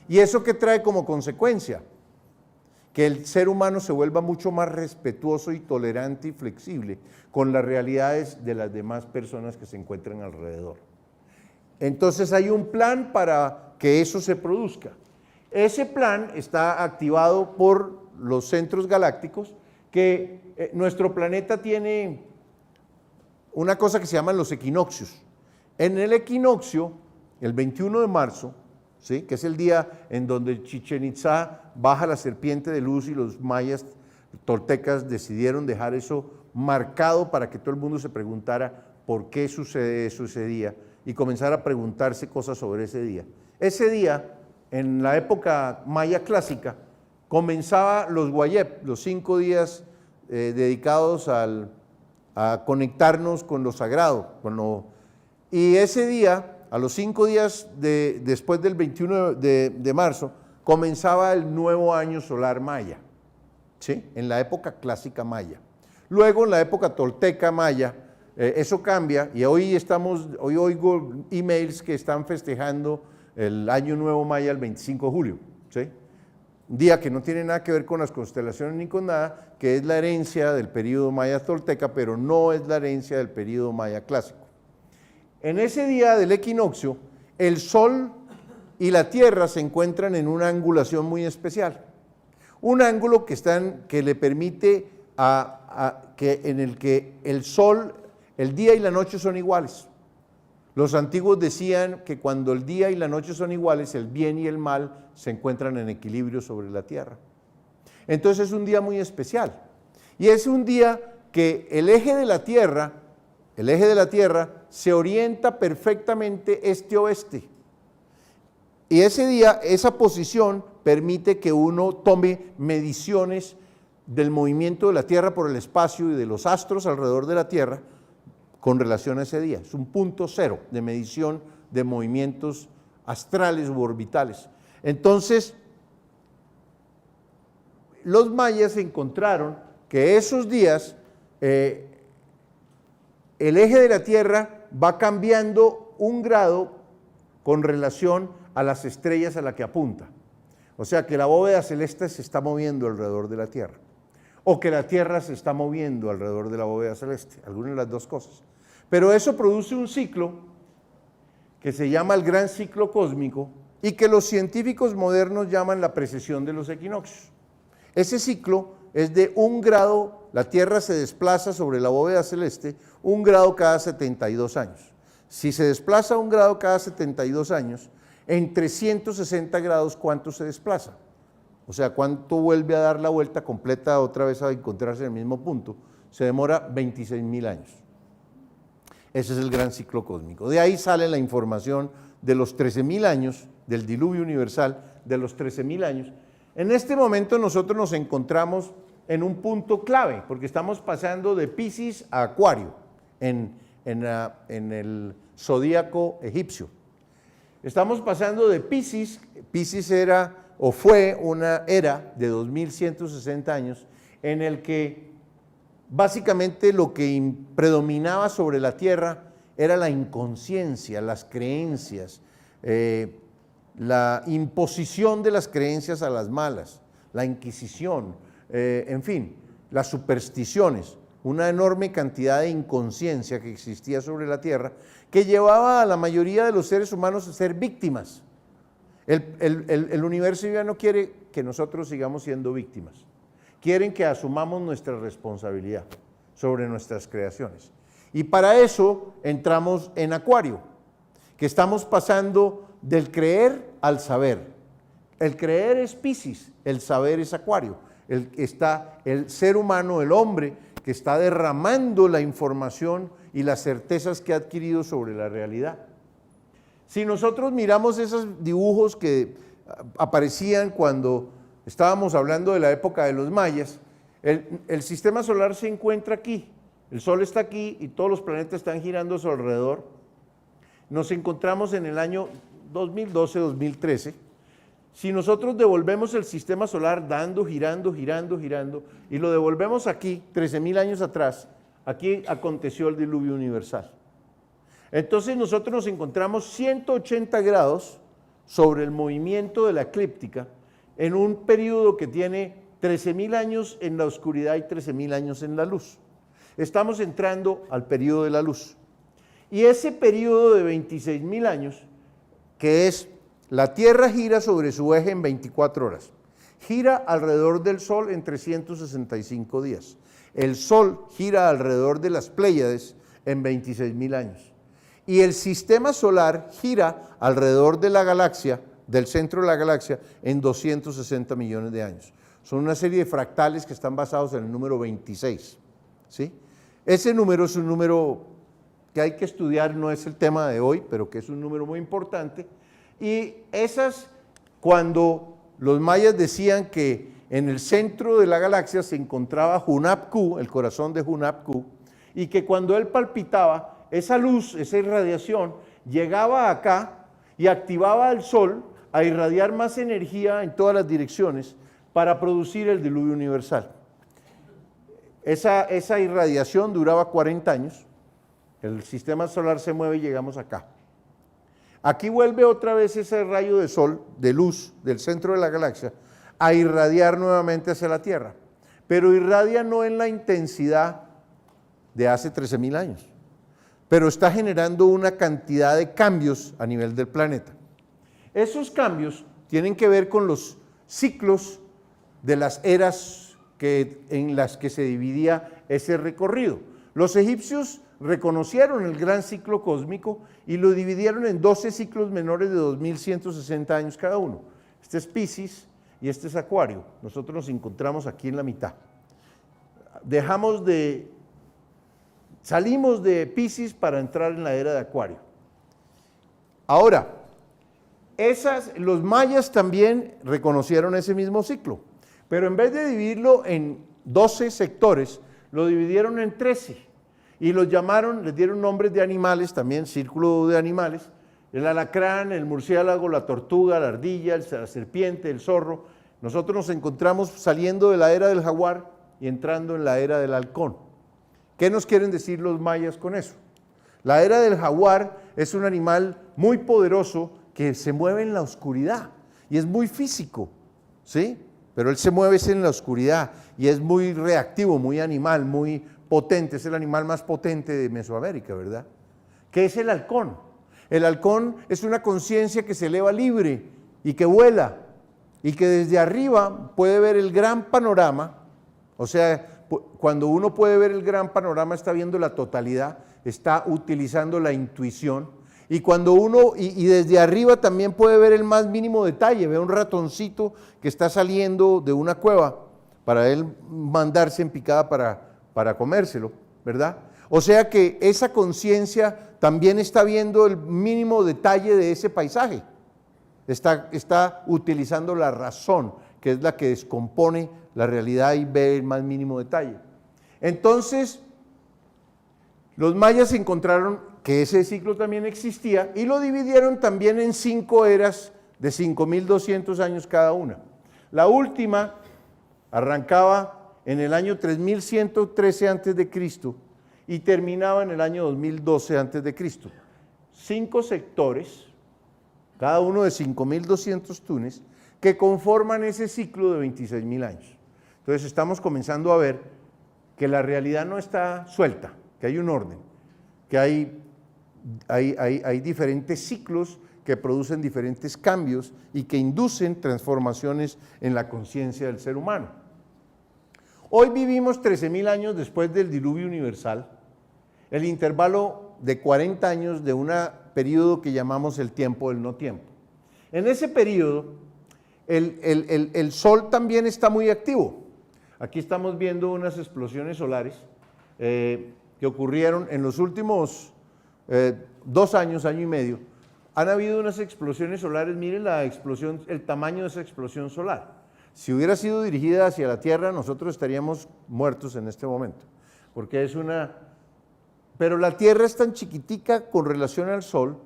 ¿Y eso qué trae como consecuencia? que el ser humano se vuelva mucho más respetuoso y tolerante y flexible con las realidades de las demás personas que se encuentran alrededor. Entonces hay un plan para que eso se produzca. Ese plan está activado por los centros galácticos, que nuestro planeta tiene una cosa que se llaman los equinoccios. En el equinoccio, el 21 de marzo, ¿sí?, que es el día en donde Chichén Itzá baja la serpiente de luz y los mayas toltecas decidieron dejar eso marcado para que todo el mundo se preguntara por qué sucede eso ese día y comenzar a preguntarse cosas sobre ese día. Ese día, en la época maya clásica, comenzaba los Guayep, los 5 días dedicados a conectarnos con lo sagrado. Y ese día, a los 5 días después del 21 de marzo, comenzaba el nuevo año solar maya, ¿sí?, en la época clásica maya. Luego, en la época tolteca maya, eso cambia y hoy oigo emails que están festejando el año nuevo maya el 25 de julio, ¿sí?, un día que no tiene nada que ver con las constelaciones ni con nada, que es la herencia del período maya tolteca, pero no es la herencia del período maya clásico. En ese día del equinoccio, el Sol y la Tierra se encuentran en una angulación muy especial. Un ángulo que le permite en el que el Sol, el día y la noche son iguales. Los antiguos decían que cuando el día y la noche son iguales, el bien y el mal se encuentran en equilibrio sobre la Tierra. Entonces es un día muy especial. Y es un día que el eje de la Tierra se orienta perfectamente este-oeste. Y ese día, esa posición permite que uno tome mediciones del movimiento de la Tierra por el espacio y de los astros alrededor de la Tierra con relación a ese día. Es un punto cero de medición de movimientos astrales u orbitales. Entonces, los mayas encontraron que esos días el eje de la Tierra va cambiando 1 grado con relación a las estrellas a las que apunta. O sea que la bóveda celeste se está moviendo alrededor de la Tierra, o que la Tierra se está moviendo alrededor de la bóveda celeste, alguna de las dos cosas. Pero eso produce un ciclo que se llama el gran ciclo cósmico y que los científicos modernos llaman la precesión de los equinoccios. Ese ciclo es de 1 grado, la Tierra se desplaza sobre la bóveda celeste 1 grado cada 72 años. Si se desplaza 1 grado cada 72 años, en 360 grados, ¿cuánto se desplaza? O sea, ¿cuánto vuelve a dar la vuelta completa otra vez a encontrarse en el mismo punto? Se demora 26.000 años. Ese es el gran ciclo cósmico. De ahí sale la información de los 13.000 años, del diluvio universal, de los 13.000 años. En este momento nosotros nos encontramos en un punto clave, porque estamos pasando de Piscis a Acuario, en el zodíaco egipcio. Estamos pasando de Piscis era o fue una era de 2160 años en el que básicamente lo que predominaba sobre la Tierra era la inconsciencia, las creencias, la imposición de las creencias a las malas, la Inquisición, en fin, las supersticiones, una enorme cantidad de inconsciencia que existía sobre la Tierra que llevaba a la mayoría de los seres humanos a ser víctimas. El universo ya no quiere que nosotros sigamos siendo víctimas. Quieren que asumamos nuestra responsabilidad sobre nuestras creaciones. Y para eso entramos en Acuario, que estamos pasando del creer al saber. El creer es Piscis, el saber es Acuario. El ser humano, el hombre, que está derramando la información y las certezas que ha adquirido sobre la realidad. Si nosotros miramos esos dibujos que aparecían cuando estábamos hablando de la época de los mayas, el sistema solar se encuentra aquí, el Sol está aquí y todos los planetas están girando a su alrededor. Nos encontramos en el año 2012-2013. Si nosotros devolvemos el sistema solar girando, y lo devolvemos aquí, 13.000 años atrás, aquí aconteció el diluvio universal. Entonces nosotros nos encontramos 180 grados sobre el movimiento de la eclíptica en un periodo que tiene 13.000 años en la oscuridad y 13.000 años en la luz. Estamos entrando al periodo de la luz. Y ese periodo de 26.000 años, que es la Tierra gira sobre su eje en 24 horas, gira alrededor del Sol en 365 días. El Sol gira alrededor de las Pléyades en 26.000 años. Y el sistema solar gira alrededor de la galaxia, del centro de la galaxia, en 260 millones de años. Son una serie de fractales que están basados en el número 26. ¿Sí? Ese número es un número que hay que estudiar, no es el tema de hoy, pero que es un número muy importante. Y cuando los mayas decían que en el centro de la galaxia se encontraba Hunab-Ku, el corazón de Hunab-Ku, y que cuando él palpitaba, esa luz, esa irradiación, llegaba acá y activaba al Sol a irradiar más energía en todas las direcciones para producir el diluvio universal. Esa irradiación duraba 40 años, el sistema solar se mueve y llegamos acá. Aquí vuelve otra vez ese rayo de sol, de luz, del centro de la galaxia, a irradiar nuevamente hacia la Tierra, pero irradia no en la intensidad de hace 13.000 años, pero está generando una cantidad de cambios a nivel del planeta. Esos cambios tienen que ver con los ciclos de las eras en las que se dividía ese recorrido. Los egipcios reconocieron el gran ciclo cósmico y lo dividieron en 12 ciclos menores de 2160 años cada uno. Este es Piscis y este es Acuario. Nosotros nos encontramos aquí en la mitad. Salimos de Piscis para entrar en la era de Acuario. Ahora, los mayas también reconocieron ese mismo ciclo, pero en vez de dividirlo en 12 sectores, lo dividieron en 13 y les dieron nombres de animales, también círculo de animales, el alacrán, el murciélago, la tortuga, la ardilla, la serpiente, el zorro. Nosotros nos encontramos saliendo de la era del jaguar y entrando en la era del halcón. ¿Qué nos quieren decir los mayas con eso? La era del jaguar es un animal muy poderoso que se mueve en la oscuridad y es muy físico, ¿sí? Pero él se mueve en la oscuridad y es muy reactivo, muy animal, muy potente, es el animal más potente de Mesoamérica, ¿verdad? ¿Qué es el halcón? El halcón es una conciencia que se eleva libre y que vuela y que desde arriba puede ver el gran panorama. O sea, cuando uno puede ver el gran panorama está viendo la totalidad, está utilizando la intuición. Y cuando y desde arriba también puede ver el más mínimo detalle, ve un ratoncito que está saliendo de una cueva para él mandarse en picada para comérselo, ¿verdad? O sea que esa conciencia también está viendo el mínimo detalle de ese paisaje, está utilizando la razón, que es la que descompone la realidad y ve el más mínimo detalle. Entonces, los mayas encontraron que ese ciclo también existía y lo dividieron también en 5 eras de 5.200 años cada una. La última arrancaba en el año 3113 a.C. y terminaba en el año 2012 a.C. 5 sectores, cada uno de 5.200 tunes, que conforman ese ciclo de 26.000 años. Entonces estamos comenzando a ver que la realidad no está suelta, que hay un orden, que hay diferentes ciclos que producen diferentes cambios y que inducen transformaciones en la conciencia del ser humano. Hoy vivimos 13.000 años después del diluvio universal, el intervalo de 40 años de un periodo que llamamos el tiempo del no tiempo. En ese periodo, el Sol también está muy activo. Aquí estamos viendo unas explosiones solares que ocurrieron en los últimos 2 años, año y medio. Han habido unas explosiones solares, miren el tamaño de esa explosión solar. Si hubiera sido dirigida hacia la Tierra, nosotros estaríamos muertos en este momento, porque pero la Tierra es tan chiquitica con relación al Sol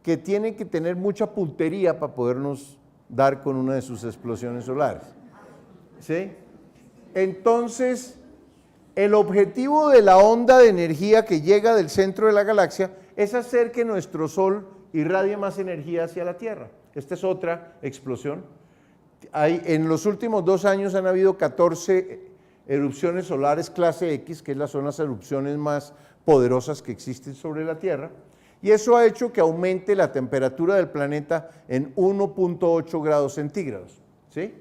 que tiene que tener mucha puntería para podernos dar con una de sus explosiones solares. ¿Sí? Entonces, el objetivo de la onda de energía que llega del centro de la galaxia es hacer que nuestro Sol irradie más energía hacia la Tierra. Esta es otra explosión. en los últimos 2 años han habido 14 erupciones solares clase X, que son las erupciones más poderosas que existen sobre la Tierra, y eso ha hecho que aumente la temperatura del planeta en 1.8 grados centígrados, ¿sí?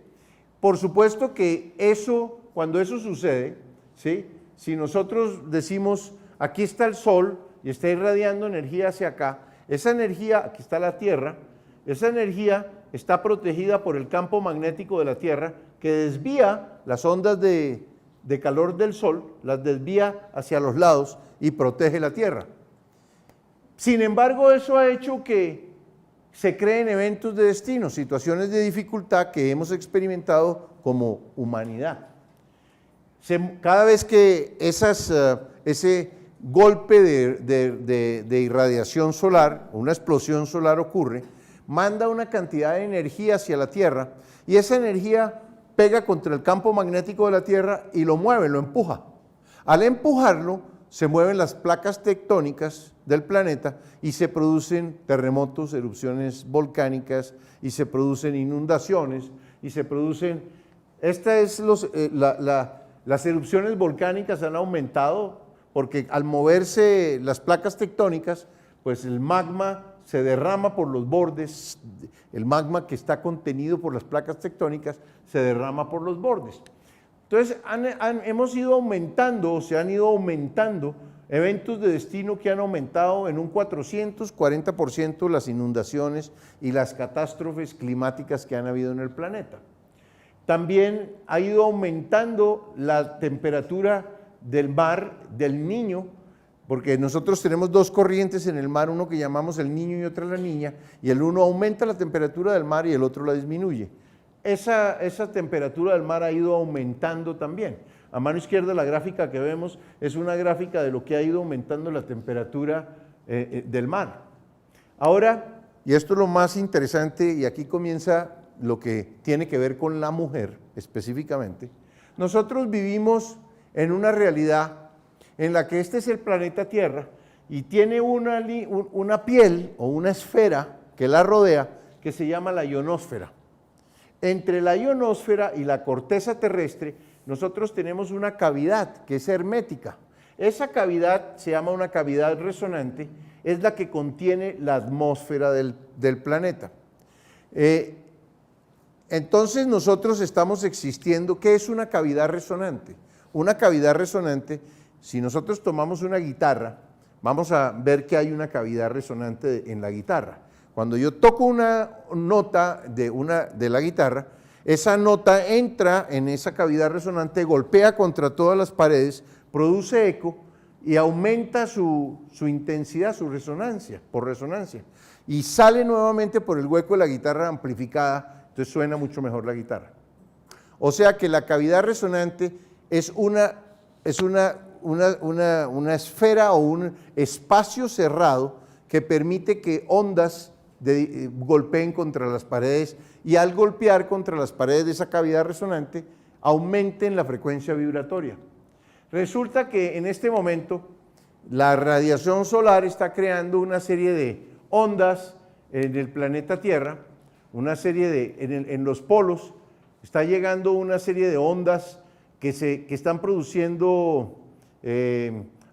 Por supuesto que eso, cuando eso sucede, ¿sí? Si nosotros decimos, aquí está el Sol y está irradiando energía hacia acá, esa energía, aquí está la Tierra, esa energía está protegida por el campo magnético de la Tierra que desvía las ondas de calor del Sol, las desvía hacia los lados y protege la Tierra. Sin embargo, eso ha hecho que se creen eventos de destino, situaciones de dificultad que hemos experimentado como humanidad. Cada vez que ese golpe de irradiación solar, una explosión solar ocurre, manda una cantidad de energía hacia la Tierra y esa energía pega contra el campo magnético de la Tierra y lo mueve, lo empuja. Al empujarlo, se mueven las placas tectónicas del planeta y se producen terremotos, erupciones volcánicas y se producen inundaciones y se producen... Las erupciones volcánicas han aumentado porque al moverse las placas tectónicas, pues el magma se derrama por los bordes, el magma que está contenido por las placas tectónicas se derrama por los bordes. Entonces hemos ido aumentando, o se han ido aumentando eventos de destino que han aumentado en un 440% las inundaciones y las catástrofes climáticas que han habido en el planeta. También ha ido aumentando la temperatura del mar, del Niño, porque nosotros tenemos 2 corrientes en el mar, uno que llamamos el Niño y otra la Niña, y el uno aumenta la temperatura del mar y el otro la disminuye. Esa temperatura del mar ha ido aumentando también. A mano izquierda la gráfica que vemos es una gráfica de lo que ha ido aumentando la temperatura del mar. Ahora, y esto es lo más interesante, y aquí comienza lo que tiene que ver con la mujer específicamente, nosotros vivimos en una realidad en la que este es el planeta Tierra y tiene una piel o una esfera que la rodea que se llama la ionosfera. Entre la ionosfera y la corteza terrestre nosotros tenemos una cavidad que es hermética. Esa cavidad se llama una cavidad resonante, es la que contiene la atmósfera del planeta. Entonces nosotros estamos existiendo. ¿Qué es una cavidad resonante? Una cavidad resonante, si nosotros tomamos una guitarra, vamos a ver que hay una cavidad resonante en la guitarra. Cuando yo toco una nota de la guitarra, esa nota entra en esa cavidad resonante, golpea contra todas las paredes, produce eco y aumenta su intensidad, su resonancia, por resonancia. Y sale nuevamente por el hueco de la guitarra amplificada, entonces suena mucho mejor la guitarra. O sea que la cavidad resonante es una esfera o un espacio cerrado que permite que ondas golpeen contra las paredes y al golpear contra las paredes de esa cavidad resonante aumenten la frecuencia vibratoria. Resulta que en este momento la radiación solar está creando una serie de ondas en el planeta Tierra, una serie en los polos, está llegando una serie de ondas que están produciendo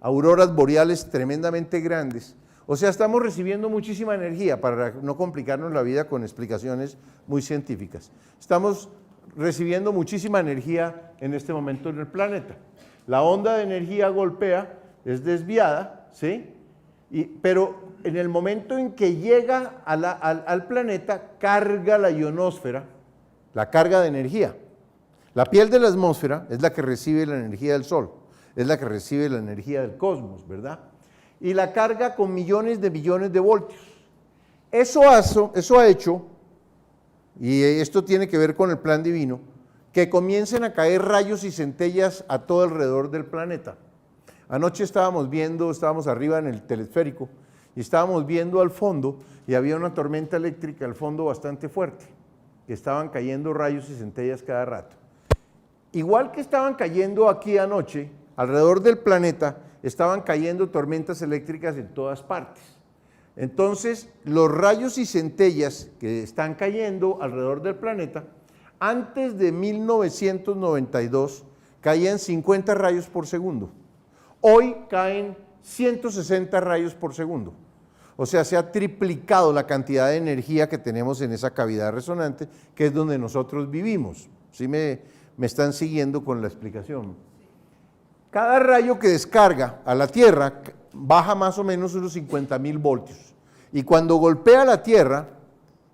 auroras boreales tremendamente grandes. O sea, estamos recibiendo muchísima energía, para no complicarnos la vida con explicaciones muy científicas. Estamos recibiendo muchísima energía en este momento en el planeta. La onda de energía golpea, es desviada, ¿sí? Pero en el momento en que llega al planeta, carga la ionosfera, la carga de energía. La piel de la atmósfera es la que recibe la energía del Sol, es la que recibe la energía del cosmos, ¿verdad? Y la carga con millones de voltios. Eso ha hecho, y esto tiene que ver con el plan divino, que comiencen a caer rayos y centellas a todo alrededor del planeta. Anoche estábamos arriba en el telesférico, y estábamos viendo al fondo, y había una tormenta eléctrica al fondo bastante fuerte, que estaban cayendo rayos y centellas cada rato. Igual que estaban cayendo aquí anoche, alrededor del planeta, estaban cayendo tormentas eléctricas en todas partes. Entonces, los rayos y centellas que están cayendo alrededor del planeta antes de 1992 caían 50 rayos por segundo. Hoy caen 160 rayos por segundo. O sea, se ha triplicado la cantidad de energía que tenemos en esa cavidad resonante, que es donde nosotros vivimos. ¿Sí me están siguiendo con la explicación? Cada rayo que descarga a la Tierra baja más o menos unos 50.000 voltios. Y cuando golpea la Tierra,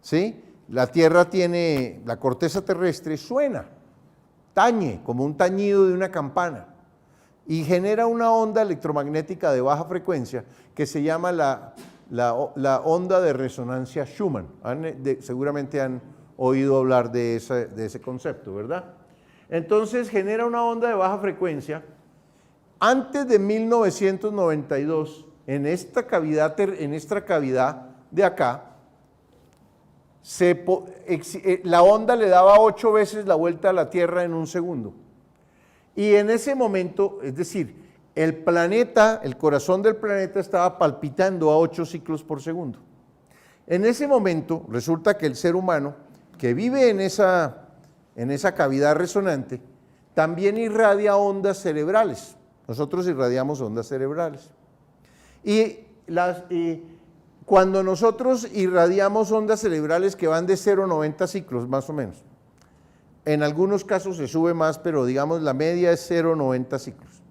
¿sí?, la Tierra tiene, la corteza terrestre suena, tañe, como un tañido de una campana, y genera una onda electromagnética de baja frecuencia que se llama la onda de resonancia Schumann. Seguramente han oído hablar de ese concepto, ¿verdad? Entonces genera una onda de baja frecuencia. Antes de 1992, en esta cavidad de acá, la onda le daba 8 veces la vuelta a la Tierra en un segundo. Y en ese momento, es decir, el planeta, el corazón del planeta estaba palpitando a 8 ciclos por segundo. En ese momento, resulta que el ser humano que vive en esa cavidad resonante también irradia ondas cerebrales. Nosotros irradiamos ondas cerebrales. Y cuando nosotros irradiamos ondas cerebrales que van de 0 a 90 ciclos, más o menos, en algunos casos se sube más, pero digamos la media es 0 a 90 ciclos.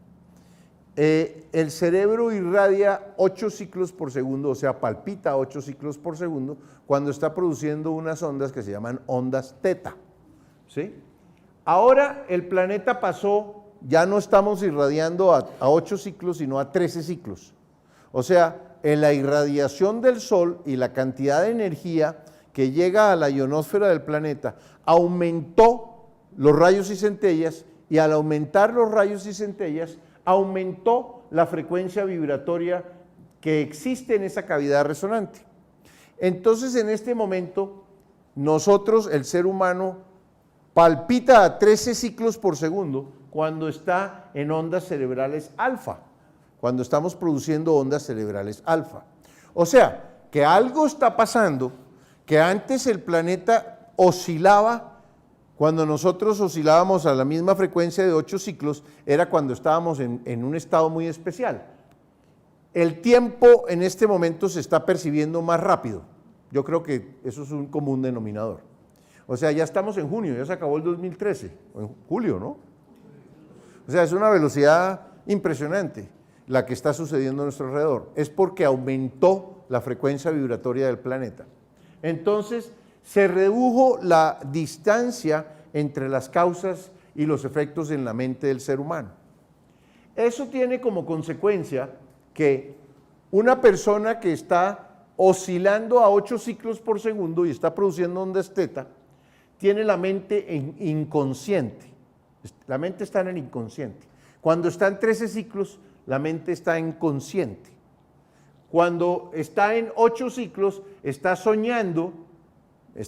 El cerebro irradia 8 ciclos por segundo, o sea, palpita 8 ciclos por segundo, cuando está produciendo unas ondas que se llaman ondas teta. ¿Sí? Ahora el planeta pasó, ya no estamos irradiando a 8 ciclos, sino a 13 ciclos. O sea, en la irradiación del Sol y la cantidad de energía que llega a la ionosfera del planeta aumentó los rayos y centellas, y al aumentar los rayos y centellas aumentó la frecuencia vibratoria que existe en esa cavidad resonante. Entonces, en este momento, nosotros, el ser humano, palpita a 13 ciclos por segundo cuando está en ondas cerebrales alfa, cuando estamos produciendo ondas cerebrales alfa. O sea, que algo está pasando, que antes el planeta oscilaba, cuando nosotros oscilábamos a la misma frecuencia de 8 ciclos, era cuando estábamos en un estado muy especial. El tiempo en este momento se está percibiendo más rápido. Yo creo que eso es un común denominador. O sea, ya estamos en junio, ya se acabó el 2013, o en julio, ¿no? O sea, es una velocidad impresionante la que está sucediendo a nuestro alrededor. Es porque aumentó la frecuencia vibratoria del planeta. Entonces, se redujo la distancia entre las causas y los efectos en la mente del ser humano. Eso tiene como consecuencia que una persona que está oscilando a 8 ciclos por segundo y está produciendo ondas teta, tiene la mente inconsciente. La mente está en el inconsciente. Cuando está en 13 ciclos, la mente está en consciente. Cuando está en 8 ciclos, está soñando,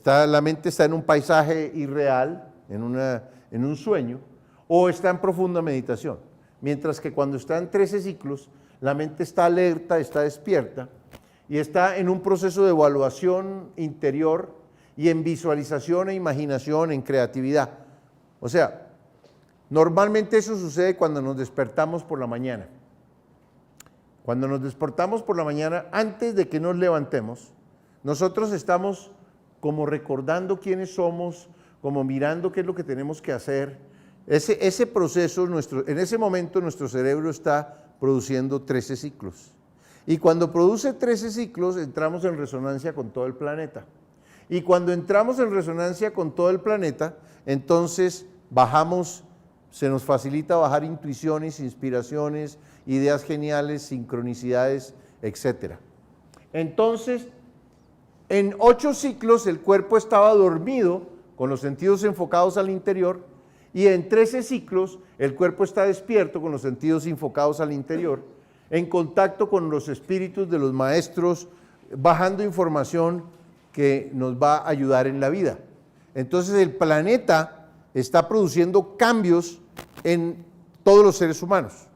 la mente está en un paisaje irreal, en un sueño, o está en profunda meditación. Mientras que cuando está en 13 ciclos, la mente está alerta, está despierta, y está en un proceso de evaluación interior y en visualización e imaginación, en creatividad. O sea, normalmente eso sucede cuando nos despertamos por la mañana. Cuando nos despertamos por la mañana, antes de que nos levantemos, nosotros estamos como recordando quiénes somos, como mirando qué es lo que tenemos que hacer. Ese proceso, en ese momento nuestro cerebro está produciendo 13 ciclos. Y cuando produce 13 ciclos, entramos en resonancia con todo el planeta. Y cuando entramos en resonancia con todo el planeta, entonces bajamos, se nos facilita bajar intuiciones, inspiraciones, ideas geniales, sincronicidades, etc. Entonces, en 8 ciclos el cuerpo estaba dormido, con los sentidos enfocados al interior, y en 13 ciclos el cuerpo está despierto, con los sentidos enfocados al interior, en contacto con los espíritus de los maestros, bajando información que nos va a ayudar en la vida. Entonces el planeta está produciendo cambios en todos los seres humanos.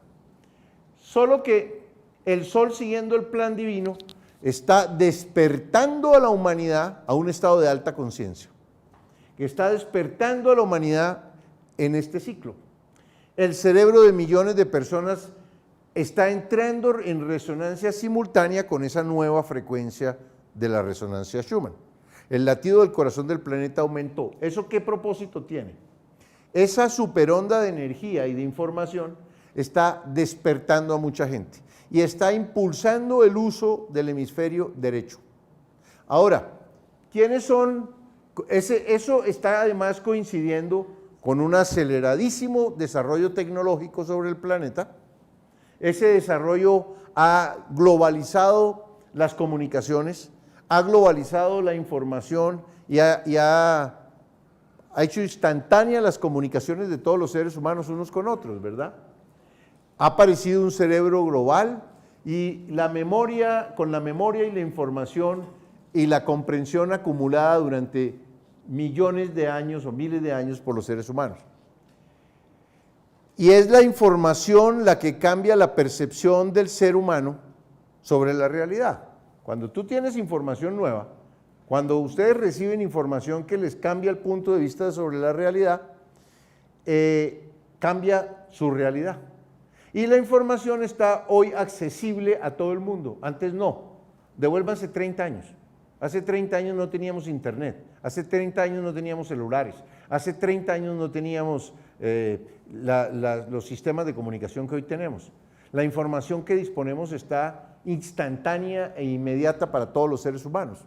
Solo que el Sol, siguiendo el plan divino, está despertando a la humanidad a un estado de alta conciencia. que está despertando a la humanidad en este ciclo. El cerebro de millones de personas está entrando en resonancia simultánea con esa nueva frecuencia de la resonancia Schumann. El latido del corazón del planeta aumentó. ¿Eso qué propósito tiene? Esa superonda de energía y de información está despertando a mucha gente y está impulsando el uso del hemisferio derecho. Ahora, ¿quiénes son? Eso está además coincidiendo con un aceleradísimo desarrollo tecnológico sobre el planeta. Ese desarrollo ha globalizado las comunicaciones, ha globalizado la información y ha hecho instantáneas las comunicaciones de todos los seres humanos unos con otros, ¿verdad? Ha aparecido un cerebro global y con la memoria y la información y la comprensión acumulada durante millones de años o miles de años por los seres humanos. Y es la información la que cambia la percepción del ser humano sobre la realidad. Cuando tú tienes información nueva, cuando ustedes reciben información que les cambia el punto de vista sobre la realidad, cambia su realidad. Y la información está hoy accesible a todo el mundo. Antes no. Devuélvanse 30 años. Hace 30 años no teníamos internet, hace 30 años no teníamos celulares, hace 30 años no teníamos los sistemas de comunicación que hoy tenemos. La información que disponemos está instantánea e inmediata para todos los seres humanos.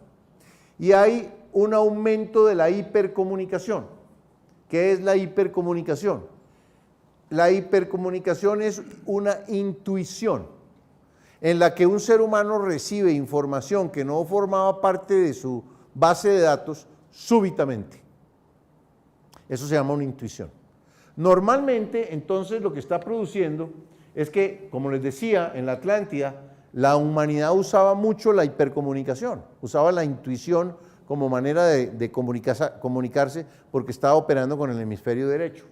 Y hay un aumento de la hipercomunicación. ¿Qué es la hipercomunicación? La hipercomunicación es una intuición en la que un ser humano recibe información que no formaba parte de su base de datos súbitamente. Eso se llama una intuición. Normalmente, entonces, lo que está produciendo es que, como les decía, en la Atlántida, la humanidad usaba mucho la hipercomunicación, usaba la intuición como manera de comunicarse porque estaba operando con el hemisferio derecho.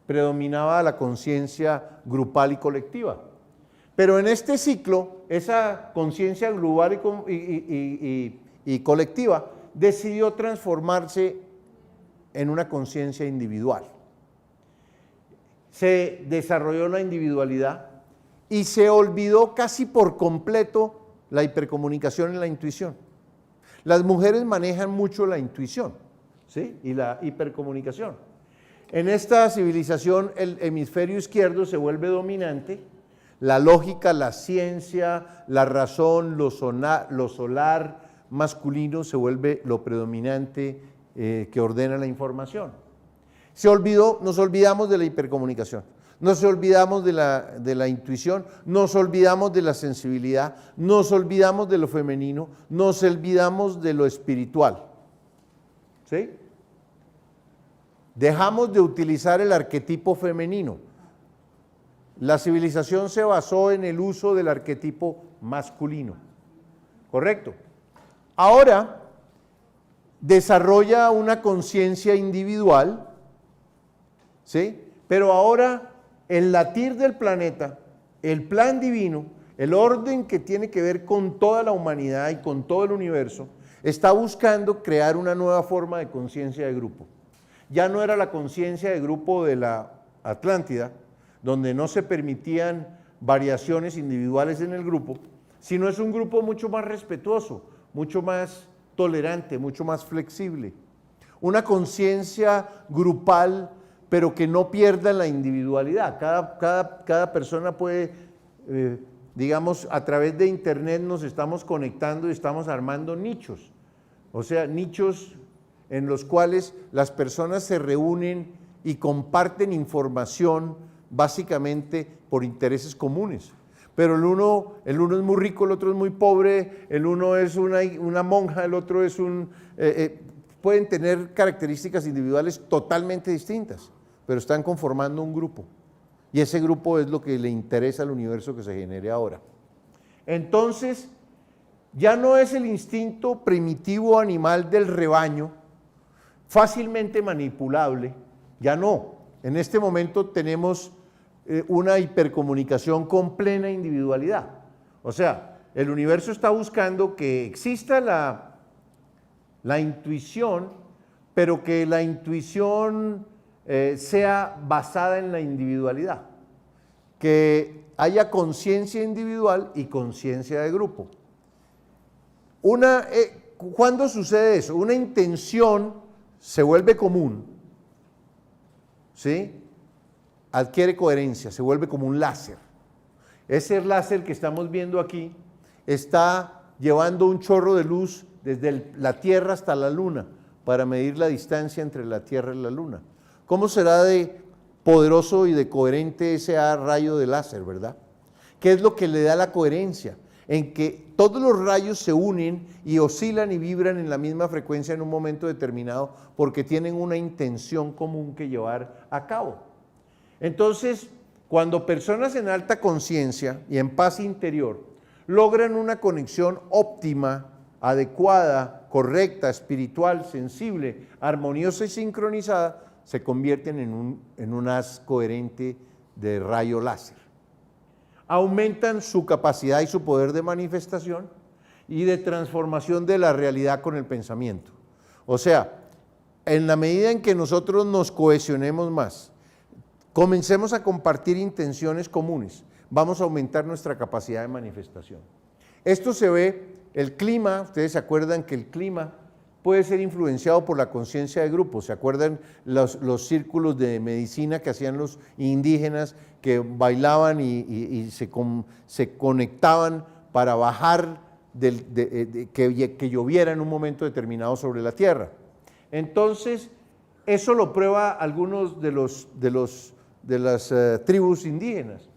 Predominaba la conciencia grupal y colectiva. Pero en este ciclo, esa conciencia global y colectiva decidió transformarse en una conciencia individual. Se desarrolló la individualidad y se olvidó casi por completo la hipercomunicación y la intuición. Las mujeres manejan mucho la intuición, ¿sí? Y la hipercomunicación. En esta civilización el hemisferio izquierdo se vuelve dominante. La lógica, la ciencia, la razón, lo solar masculino se vuelve lo predominante que ordena la información. Nos olvidamos de la hipercomunicación, nos olvidamos de la intuición, nos olvidamos de la sensibilidad, nos olvidamos de lo femenino, nos olvidamos de lo espiritual. ¿Sí? Dejamos de utilizar el arquetipo femenino. La civilización se basó en el uso del arquetipo masculino, ¿correcto? Ahora desarrolla una conciencia individual, ¿sí? Pero ahora el latir del planeta, el plan divino, el orden que tiene que ver con toda la humanidad y con todo el universo, está buscando crear una nueva forma de conciencia de grupo. Ya no era la conciencia de grupo de la Atlántida, donde no se permitían variaciones individuales en el grupo, sino es un grupo mucho más respetuoso, mucho más tolerante, mucho más flexible. Una conciencia grupal, pero que no pierda la individualidad. Cada persona puede, digamos, a través de internet nos estamos conectando y estamos armando nichos. O sea, nichos en los cuales las personas se reúnen y comparten información básicamente por intereses comunes. Pero el uno es muy rico, el otro es muy pobre, el uno es una monja, el otro es pueden tener características individuales totalmente distintas, pero están conformando un grupo. Y ese grupo es lo que le interesa al universo que se genere ahora. Entonces, ya no es el instinto primitivo animal del rebaño, fácilmente manipulable, ya no. En este momento tenemos una hipercomunicación con plena individualidad. O sea, el universo está buscando que exista la intuición pero que la intuición sea basada en la individualidad, que haya conciencia individual y conciencia de grupo. ¿Cuándo sucede eso? Una intención se vuelve común, ¿sí? Adquiere coherencia, se vuelve como un láser. Ese láser que estamos viendo aquí está llevando un chorro de luz desde la Tierra hasta la Luna para medir la distancia entre la Tierra y la Luna. ¿Cómo será de poderoso y de coherente ese rayo de láser, verdad? ¿Qué es lo que le da la coherencia? En que todos los rayos se unen y oscilan y vibran en la misma frecuencia en un momento determinado porque tienen una intención común que llevar a cabo. Entonces, cuando personas en alta conciencia y en paz interior logran una conexión óptima, adecuada, correcta, espiritual, sensible, armoniosa y sincronizada, se convierten en un haz coherente de rayo láser. Aumentan su capacidad y su poder de manifestación y de transformación de la realidad con el pensamiento. O sea, en la medida en que nosotros nos cohesionemos más, comencemos a compartir intenciones comunes, vamos a aumentar nuestra capacidad de manifestación. Esto se ve, el clima, ustedes se acuerdan que el clima puede ser influenciado por la conciencia de grupo. ¿Se acuerdan los círculos de medicina que hacían los indígenas que bailaban y se conectaban para bajar que lloviera en un momento determinado sobre la tierra? Entonces, eso lo prueba algunos de las tribus indígenas.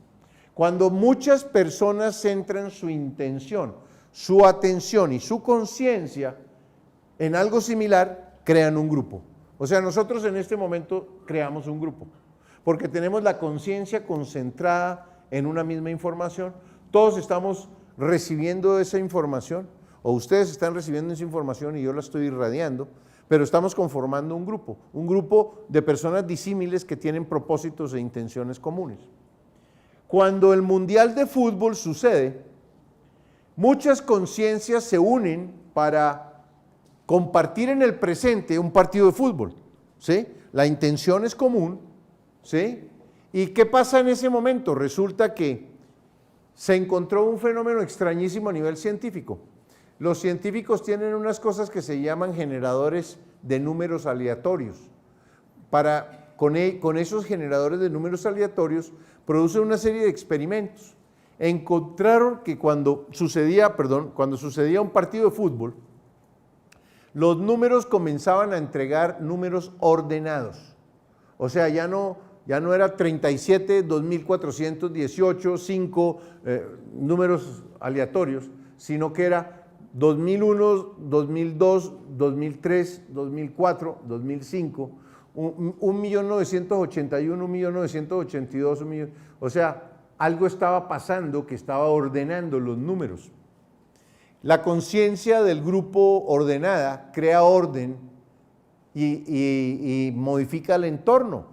Cuando muchas personas centran su intención, su atención y su conciencia en algo similar, crean un grupo. O sea, nosotros en este momento creamos un grupo, porque tenemos la conciencia concentrada en una misma información, todos estamos recibiendo esa información, o ustedes están recibiendo esa información y yo la estoy irradiando, pero estamos conformando un grupo de personas disímiles que tienen propósitos e intenciones comunes. Cuando el Mundial de Fútbol sucede, muchas conciencias se unen para compartir en el presente un partido de fútbol, ¿sí? La intención es común, ¿sí? ¿Y qué pasa en ese momento? Resulta que se encontró un fenómeno extrañísimo a nivel científico. Los científicos tienen unas cosas que se llaman generadores de números aleatorios. Con esos generadores de números aleatorios producen una serie de experimentos. Encontraron que cuando sucedía un partido de fútbol, los números comenzaban a entregar números ordenados. O sea, ya no era 37, 2418, 5 números aleatorios, sino que era 2001, 2002, 2003, 2004, 2005, 1.981, 1.982, 1 millón. O sea, algo estaba pasando que estaba ordenando los números. La conciencia del grupo ordenada crea orden y modifica el entorno.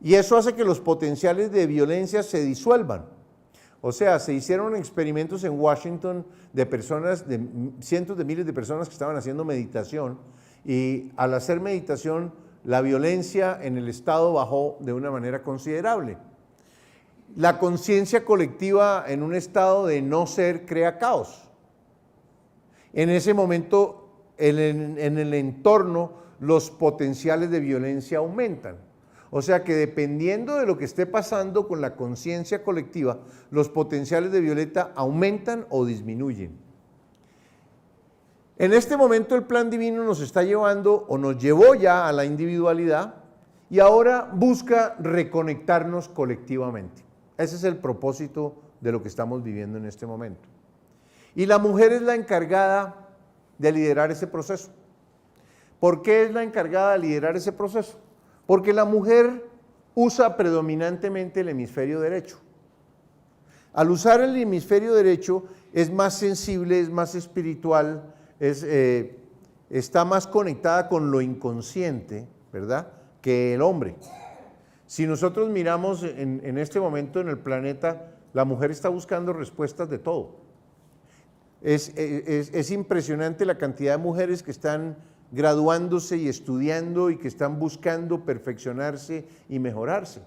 Y eso hace que los potenciales de violencia se disuelvan. O sea, se hicieron experimentos en Washington de cientos de miles de personas que estaban haciendo meditación, y al hacer meditación la violencia en el estado bajó de una manera considerable. La conciencia colectiva en un estado de no ser crea caos. En ese momento, en el entorno, los potenciales de violencia aumentan. O sea que dependiendo de lo que esté pasando con la conciencia colectiva, los potenciales de violencia aumentan o disminuyen. En este momento el plan divino nos está llevando o nos llevó ya a la individualidad y ahora busca reconectarnos colectivamente. Ese es el propósito de lo que estamos viviendo en este momento. Y la mujer es la encargada de liderar ese proceso. ¿Por qué es la encargada de liderar ese proceso? Porque la mujer usa predominantemente el hemisferio derecho. Al usar el hemisferio derecho es más sensible, es más espiritual, está más conectada con lo inconsciente, ¿verdad?, que el hombre. Si nosotros miramos en este momento en el planeta, la mujer está buscando respuestas de todo. Es impresionante la cantidad de mujeres que están graduándose y estudiando y que están buscando perfeccionarse y mejorarse.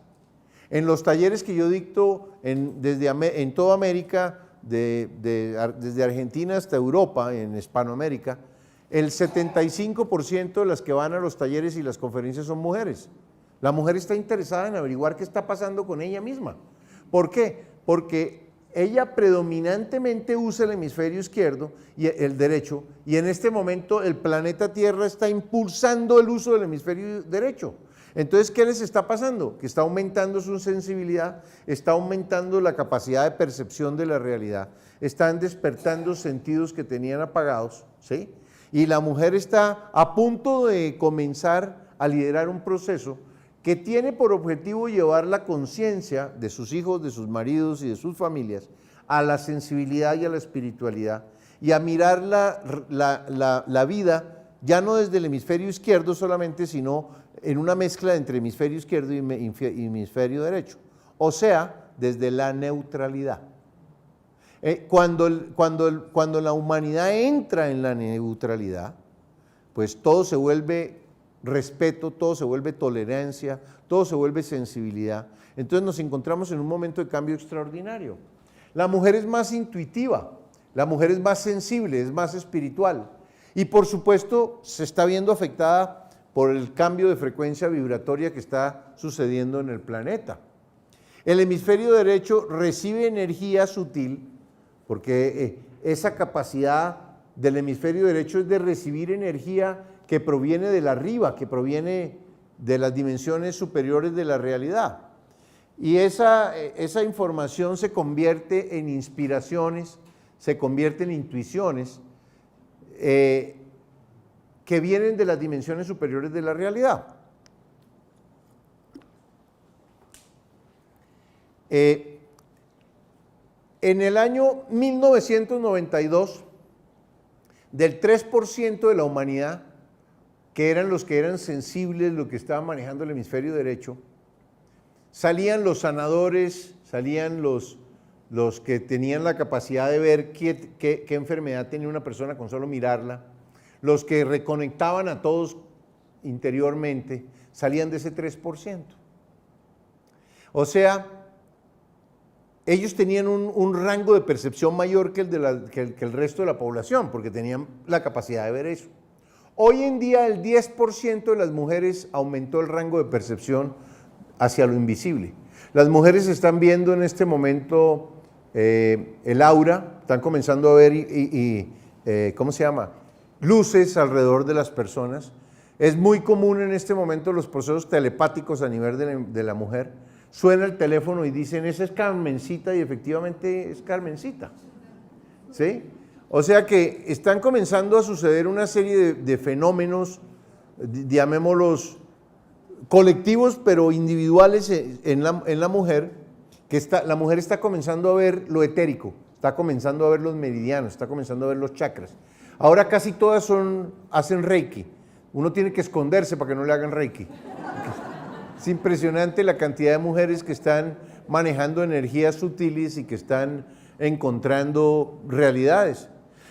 En los talleres que yo dicto en toda América, desde Argentina hasta Europa, en Hispanoamérica, el 75% de las que van a los talleres y las conferencias son mujeres. La mujer está interesada en averiguar qué está pasando con ella misma. ¿Por qué? Porque ella predominantemente usa el hemisferio izquierdo y el derecho, y en este momento el planeta Tierra está impulsando el uso del hemisferio derecho. Entonces, ¿qué les está pasando? Que está aumentando su sensibilidad, está aumentando la capacidad de percepción de la realidad, están despertando sentidos que tenían apagados, ¿sí? Y la mujer está a punto de comenzar a liderar un proceso que tiene por objetivo llevar la conciencia de sus hijos, de sus maridos y de sus familias a la sensibilidad y a la espiritualidad y a mirar la vida ya no desde el hemisferio izquierdo solamente, sino en una mezcla entre hemisferio izquierdo y hemisferio derecho, o sea, desde la neutralidad. Cuando la humanidad entra en la neutralidad, pues todo se vuelve respeto, todo se vuelve tolerancia, todo se vuelve sensibilidad. Entonces nos encontramos en un momento de cambio extraordinario. La mujer es más intuitiva, la mujer es más sensible, es más espiritual y por supuesto se está viendo afectada por el cambio de frecuencia vibratoria que está sucediendo en el planeta. El hemisferio derecho recibe energía sutil porque esa capacidad del hemisferio derecho es de recibir energía que proviene de la arriba, que proviene de las dimensiones superiores de la realidad. Y esa información se convierte en inspiraciones, se convierte en intuiciones que vienen de las dimensiones superiores de la realidad. En el año 1992, del 3% de la humanidad, que eran los que eran sensibles, los que estaban manejando el hemisferio derecho, salían los sanadores, salían los que tenían la capacidad de ver qué enfermedad tenía una persona con solo mirarla, los que reconectaban a todos interiormente, salían de ese 3%. O sea, ellos tenían un rango de percepción mayor que el resto de la población, porque tenían la capacidad de ver eso. Hoy en día el 10% de las mujeres aumentó el rango de percepción hacia lo invisible. Las mujeres están viendo en este momento el aura, están comenzando a ver ¿cómo se llama? Luces alrededor de las personas. Es muy común en este momento los procesos telepáticos a nivel de la mujer. Suena el teléfono y dicen, esa es Carmencita, y efectivamente es Carmencita, ¿sí? O sea que están comenzando a suceder una serie de fenómenos, llamémoslos colectivos, pero individuales en la mujer, que la mujer está comenzando a ver lo etérico, está comenzando a ver los meridianos, está comenzando a ver los chakras. Ahora casi todas hacen Reiki. Uno tiene que esconderse para que no le hagan Reiki. Es impresionante la cantidad de mujeres que están manejando energías sutiles y que están encontrando realidades.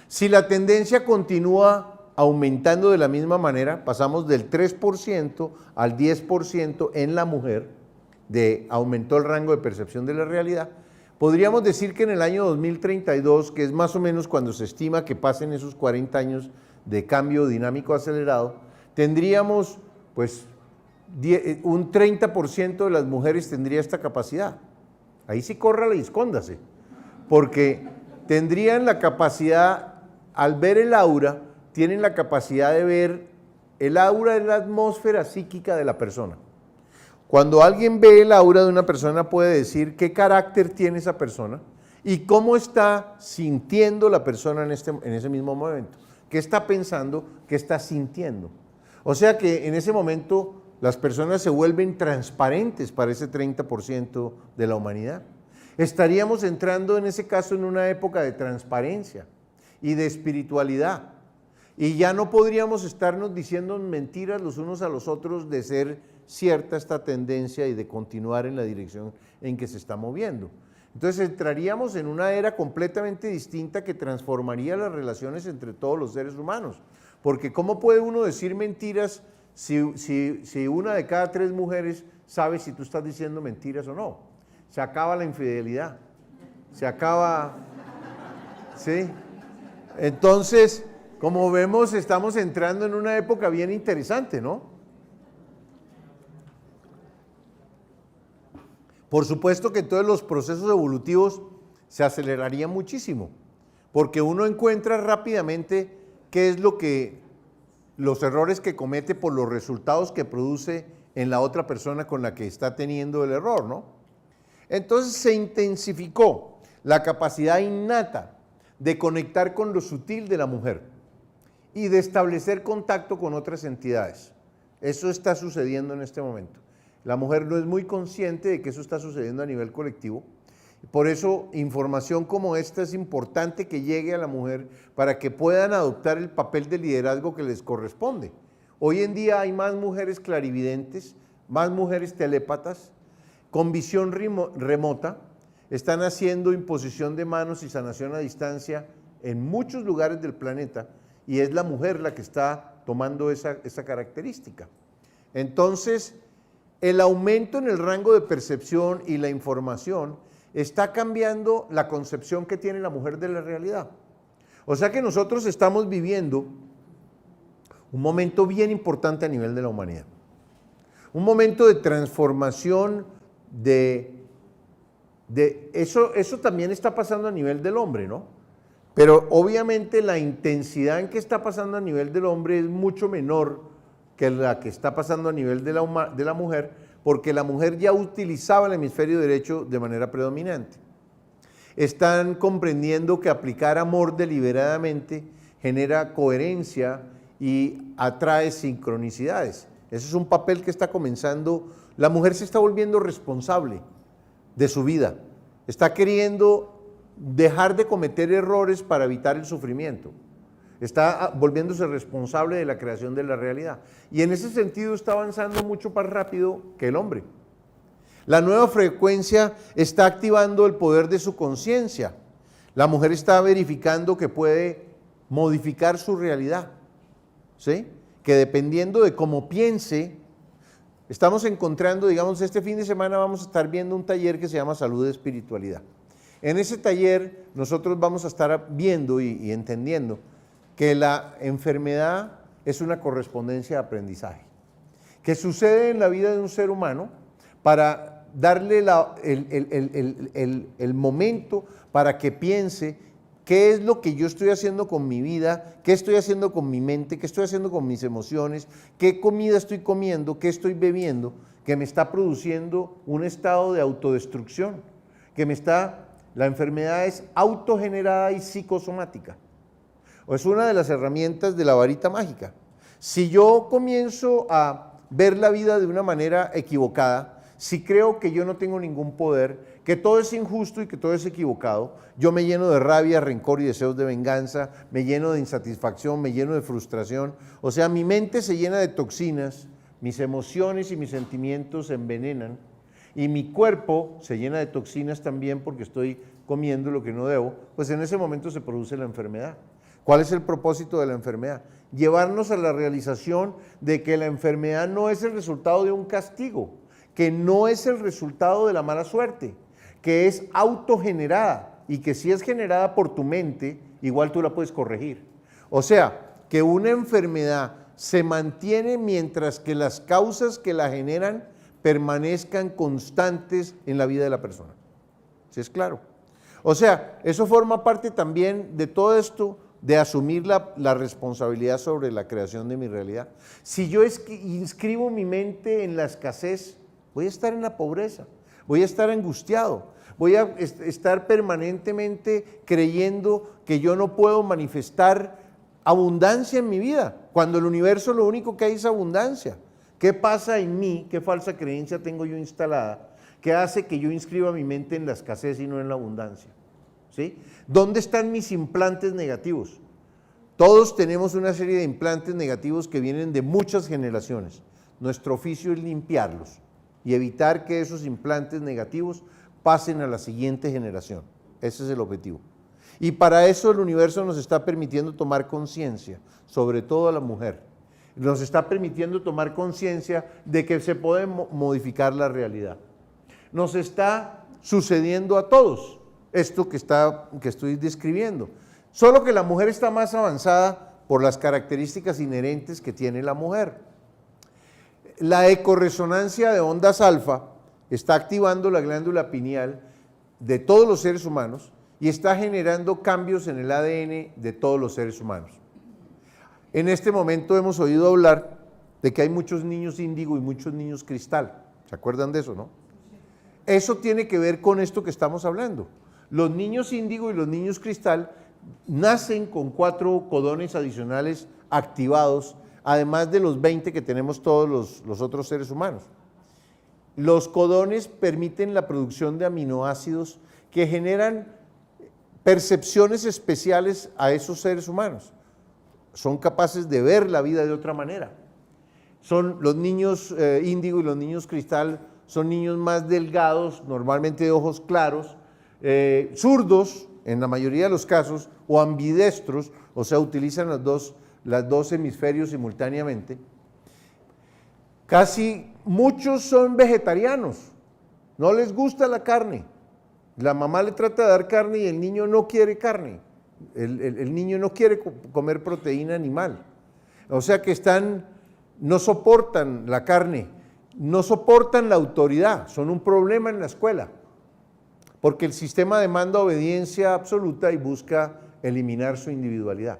Si la tendencia continúa aumentando de la misma manera, pasamos del 3% al 10% en la mujer, aumentó el rango de percepción de la realidad, podríamos decir que en el año 2032, que es más o menos cuando se estima que pasen esos 40 años de cambio dinámico acelerado, tendríamos pues un 30% de las mujeres tendría esta capacidad. Ahí sí córrala y escóndase, porque tendrían la capacidad, al ver el aura, tienen la capacidad de ver el aura en la atmósfera psíquica de la persona. Cuando alguien ve el aura de una persona puede decir qué carácter tiene esa persona y cómo está sintiendo la persona en ese mismo momento. ¿Qué está pensando? ¿Qué está sintiendo? O sea que en ese momento las personas se vuelven transparentes para ese 30% de la humanidad. Estaríamos entrando en ese caso en una época de transparencia y de espiritualidad. Y ya no podríamos estarnos diciendo mentiras los unos a los otros de ser cierta esta tendencia y de continuar en la dirección en que se está moviendo. Entonces entraríamos en una era completamente distinta que transformaría las relaciones entre todos los seres humanos, porque ¿cómo puede uno decir mentiras si una de cada 3 mujeres sabe si tú estás diciendo mentiras o no? Se acaba la infidelidad, se acaba, ¿sí? Entonces, como vemos, estamos entrando en una época bien interesante, ¿no? Por supuesto que todos los procesos evolutivos se acelerarían muchísimo, porque uno encuentra rápidamente qué es los errores que comete por los resultados que produce en la otra persona con la que está teniendo el error, ¿no? Entonces se intensificó la capacidad innata de conectar con lo sutil de la mujer y de establecer contacto con otras entidades. Eso está sucediendo en este momento. La mujer no es muy consciente de que eso está sucediendo a nivel colectivo. Por eso, información como esta es importante que llegue a la mujer para que puedan adoptar el papel de liderazgo que les corresponde. Hoy en día hay más mujeres clarividentes, más mujeres telépatas, con visión remota, están haciendo imposición de manos y sanación a distancia en muchos lugares del planeta, y es la mujer la que está tomando esa característica. Entonces, el aumento en el rango de percepción y la información está cambiando la concepción que tiene la mujer de la realidad. O sea que nosotros estamos viviendo un momento bien importante a nivel de la humanidad. Un momento de transformación eso también está pasando a nivel del hombre, ¿no? Pero obviamente la intensidad en que está pasando a nivel del hombre es mucho menor que la que está pasando a nivel de la mujer, porque la mujer ya utilizaba el hemisferio derecho de manera predominante. Están comprendiendo que aplicar amor deliberadamente genera coherencia y atrae sincronicidades. Ese es un papel que está comenzando. La mujer se está volviendo responsable de su vida. Está queriendo dejar de cometer errores para evitar el sufrimiento. Está volviéndose responsable de la creación de la realidad. Y en ese sentido está avanzando mucho más rápido que el hombre. La nueva frecuencia está activando el poder de su conciencia. La mujer está verificando que puede modificar su realidad, ¿sí? Que dependiendo de cómo piense, estamos encontrando, digamos, este fin de semana vamos a estar viendo un taller que se llama Salud de Espiritualidad. En ese taller nosotros vamos a estar viendo y entendiendo que la enfermedad es una correspondencia de aprendizaje, que sucede en la vida de un ser humano para darle el momento para que piense qué es lo que yo estoy haciendo con mi vida, qué estoy haciendo con mi mente, qué estoy haciendo con mis emociones, qué comida estoy comiendo, qué estoy bebiendo, que me está produciendo un estado de autodestrucción, la enfermedad es autogenerada y psicosomática. Es una de las herramientas de la varita mágica. Si yo comienzo a ver la vida de una manera equivocada, si creo que yo no tengo ningún poder, que todo es injusto y que todo es equivocado, yo me lleno de rabia, rencor y deseos de venganza, me lleno de insatisfacción, me lleno de frustración. O sea, mi mente se llena de toxinas, mis emociones y mis sentimientos se envenenan y mi cuerpo se llena de toxinas también porque estoy comiendo lo que no debo, pues en ese momento se produce la enfermedad. ¿Cuál es el propósito de la enfermedad? Llevarnos a la realización de que la enfermedad no es el resultado de un castigo, que no es el resultado de la mala suerte, que es autogenerada y que si es generada por tu mente, igual tú la puedes corregir. O sea, que una enfermedad se mantiene mientras que las causas que la generan permanezcan constantes en la vida de la persona. ¿Sí es claro? O sea, eso forma parte también de todo esto, de asumir la responsabilidad sobre la creación de mi realidad. Si yo inscribo mi mente en la escasez, voy a estar en la pobreza, voy a estar angustiado, voy a estar permanentemente creyendo que yo no puedo manifestar abundancia en mi vida, cuando el universo lo único que hay es abundancia. ¿Qué pasa en mí? ¿Qué falsa creencia tengo yo instalada que hace que yo inscriba mi mente en la escasez y no en la abundancia? ¿Sí? ¿Dónde están mis implantes negativos? Todos tenemos una serie de implantes negativos que vienen de muchas generaciones. Nuestro oficio es limpiarlos y evitar que esos implantes negativos pasen a la siguiente generación. Ese es el objetivo. Y para eso el universo nos está permitiendo tomar conciencia, sobre todo a la mujer. Nos está permitiendo tomar conciencia de que se puede modificar la realidad. Nos está sucediendo a todos esto que estoy describiendo. Solo que la mujer está más avanzada por las características inherentes que tiene la mujer. La ecorresonancia de ondas alfa está activando la glándula pineal de todos los seres humanos y está generando cambios en el ADN de todos los seres humanos. En este momento hemos oído hablar de que hay muchos niños índigo y muchos niños cristal. ¿Se acuerdan de eso, no? Eso tiene que ver con esto que estamos hablando. Los niños índigo y los niños cristal nacen con 4 codones adicionales activados, además de los 20 que tenemos todos los otros seres humanos. Los codones permiten la producción de aminoácidos que generan percepciones especiales a esos seres humanos. Son capaces de ver la vida de otra manera. Son los niños índigo y los niños cristal, son niños más delgados, normalmente de ojos claros, zurdos en la mayoría de los casos, o ambidestros, o sea, utilizan los dos hemisferios simultáneamente. Casi muchos son vegetarianos, no les gusta la carne. La mamá le trata de dar carne y el niño no quiere carne. El niño no quiere comer proteína animal. O sea que no soportan la carne, no soportan la autoridad, son un problema en la escuela, porque el sistema demanda obediencia absoluta y busca eliminar su individualidad.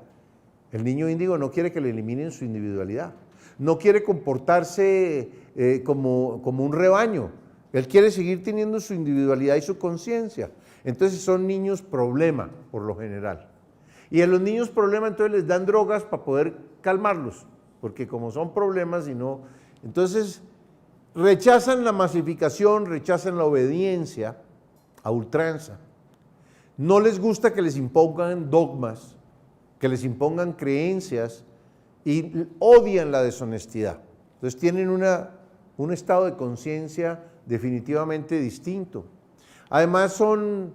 El niño índigo no quiere que le eliminen su individualidad, no quiere comportarse como un rebaño, él quiere seguir teniendo su individualidad y su conciencia. Entonces son niños problema, por lo general. Y a los niños problema entonces les dan drogas para poder calmarlos, porque como son problemas y no... Entonces rechazan la masificación, rechazan la obediencia a ultranza. No les gusta que les impongan dogmas, que les impongan creencias y odian la deshonestidad. Entonces tienen un estado de conciencia definitivamente distinto. Además son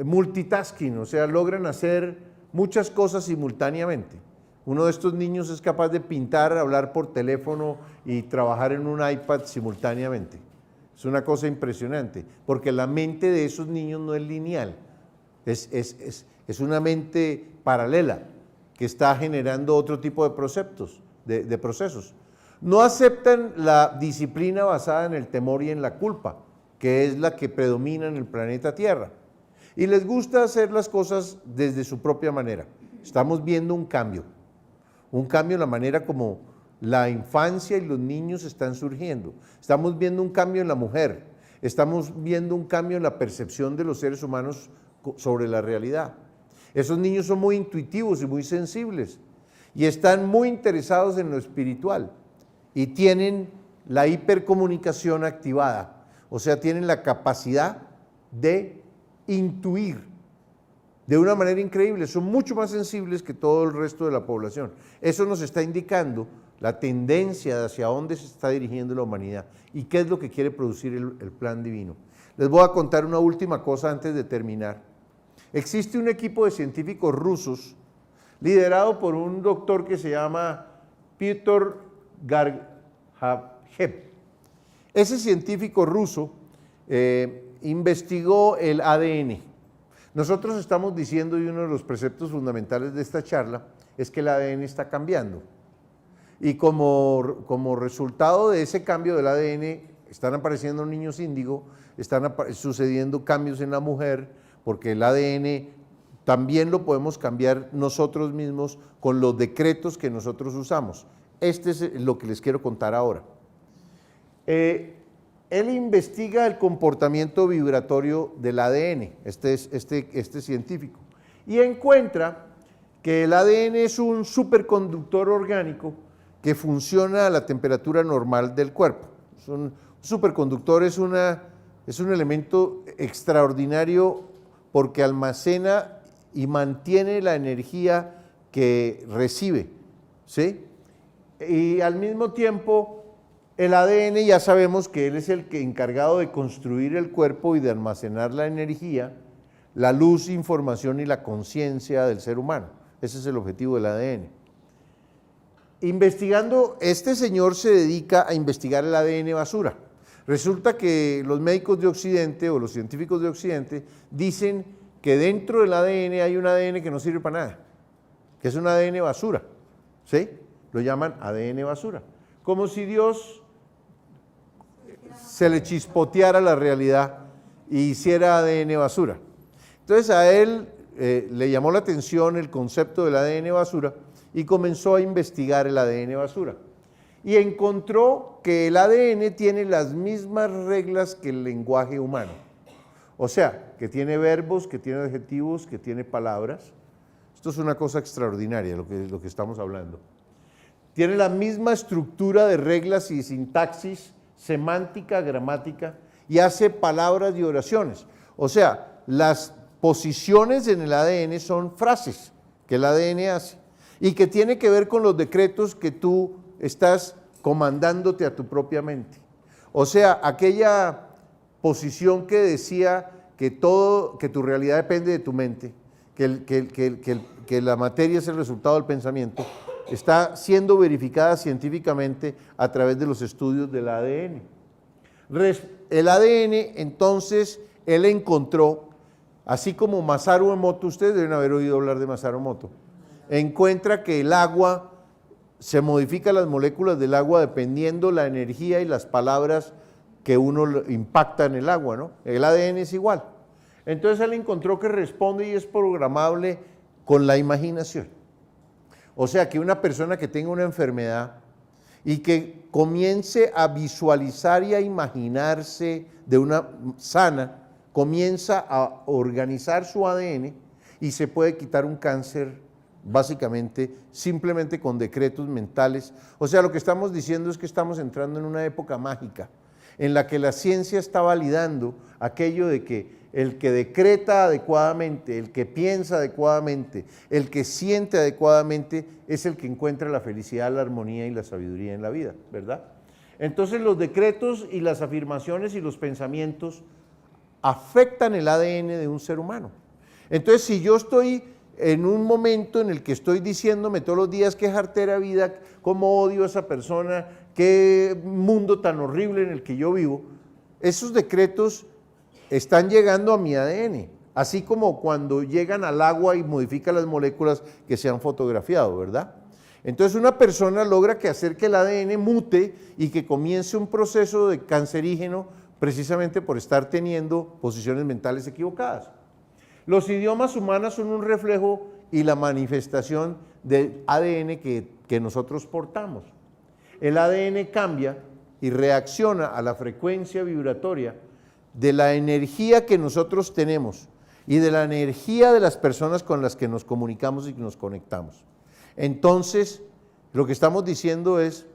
multitasking, o sea, logran hacer muchas cosas simultáneamente. Uno de estos niños es capaz de pintar, hablar por teléfono y trabajar en un iPad simultáneamente. Es una cosa impresionante, porque la mente de esos niños no es lineal, es una mente paralela que está generando otro tipo de procesos. No aceptan la disciplina basada en el temor y en la culpa, que es la que predomina en el planeta Tierra. Y les gusta hacer las cosas desde su propia manera. Estamos viendo un cambio en la manera como la infancia y los niños están surgiendo. Estamos viendo un cambio en la mujer, estamos viendo un cambio en la percepción de los seres humanos sobre la realidad. Esos niños son muy intuitivos y muy sensibles y están muy interesados en lo espiritual y tienen la hipercomunicación activada, o sea, tienen la capacidad de intuir de una manera increíble, son mucho más sensibles que todo el resto de la población. Eso nos está indicando la tendencia hacia dónde se está dirigiendo la humanidad y qué es lo que quiere producir el plan divino. Les voy a contar una última cosa antes de terminar. Existe un equipo de científicos rusos liderado por un doctor que se llama Piotr Gargajev. Ese científico ruso investigó el ADN. Nosotros estamos diciendo, y uno de los preceptos fundamentales de esta charla, es que el ADN está cambiando. Y como resultado de ese cambio del ADN, están apareciendo niños índigo, están sucediendo cambios en la mujer, porque el ADN también lo podemos cambiar nosotros mismos con los decretos que nosotros usamos. Este es lo que les quiero contar ahora. Él investiga el comportamiento vibratorio del ADN, este científico, y encuentra que el ADN es un superconductor orgánico que funciona a la temperatura normal del cuerpo. Un superconductor es un elemento extraordinario porque almacena y mantiene la energía que recibe, ¿sí? Y al mismo tiempo, el ADN ya sabemos que él es el encargado de construir el cuerpo y de almacenar la energía, la luz, información y la conciencia del ser humano. Ese es el objetivo del ADN. Investigando, este señor se dedica a investigar el ADN basura. Resulta que los médicos de Occidente o los científicos de Occidente dicen que dentro del ADN hay un ADN que no sirve para nada, que es un ADN basura, ¿sí? Lo llaman ADN basura, como si Dios se le chispoteara la realidad y hiciera ADN basura. Entonces a él le llamó la atención el concepto del ADN basura y comenzó a investigar el ADN basura. Y encontró que el ADN tiene las mismas reglas que el lenguaje humano. O sea, que tiene verbos, que tiene adjetivos, que tiene palabras. Esto es una cosa extraordinaria lo que estamos hablando. Tiene la misma estructura de reglas y sintaxis, semántica, gramática, y hace palabras y oraciones. O sea, las posiciones en el ADN son frases que el ADN hace y que tiene que ver con los decretos que tú estás comandándote a tu propia mente. O sea, aquella posición que decía que tu realidad depende de tu mente, que la materia es el resultado del pensamiento, está siendo verificada científicamente a través de los estudios del ADN. El ADN, entonces, él encontró, así como Masaru Emoto, ustedes deben haber oído hablar de Masaru Emoto, encuentra que el agua, se modifican las moléculas del agua dependiendo la energía y las palabras que uno impacta en el agua, ¿no? El ADN es igual. Entonces él encontró que responde y es programable con la imaginación. O sea que una persona que tenga una enfermedad y que comience a visualizar y a imaginarse de una sana, comienza a organizar su ADN y se puede quitar un cáncer básicamente simplemente con decretos mentales. O sea, lo que estamos diciendo es que estamos entrando en una época mágica en la que la ciencia está validando aquello de que el que decreta adecuadamente, el que piensa adecuadamente, el que siente adecuadamente es el que encuentra la felicidad, la armonía y la sabiduría en la vida, ¿verdad? Entonces los decretos y las afirmaciones y los pensamientos afectan el ADN de un ser humano. Entonces si yo estoy en un momento en el que estoy diciéndome todos los días qué jartera vida, cómo odio a esa persona, qué mundo tan horrible en el que yo vivo, esos decretos están llegando a mi ADN, así como cuando llegan al agua y modifican las moléculas que se han fotografiado, ¿verdad? Entonces una persona logra hacer que el ADN mute y que comience un proceso de cancerígeno precisamente por estar teniendo posiciones mentales equivocadas. Los idiomas humanos son un reflejo y la manifestación del ADN que nosotros portamos. El ADN cambia y reacciona a la frecuencia vibratoria de la energía que nosotros tenemos y de la energía de las personas con las que nos comunicamos y que nos conectamos. Entonces, lo que estamos diciendo es,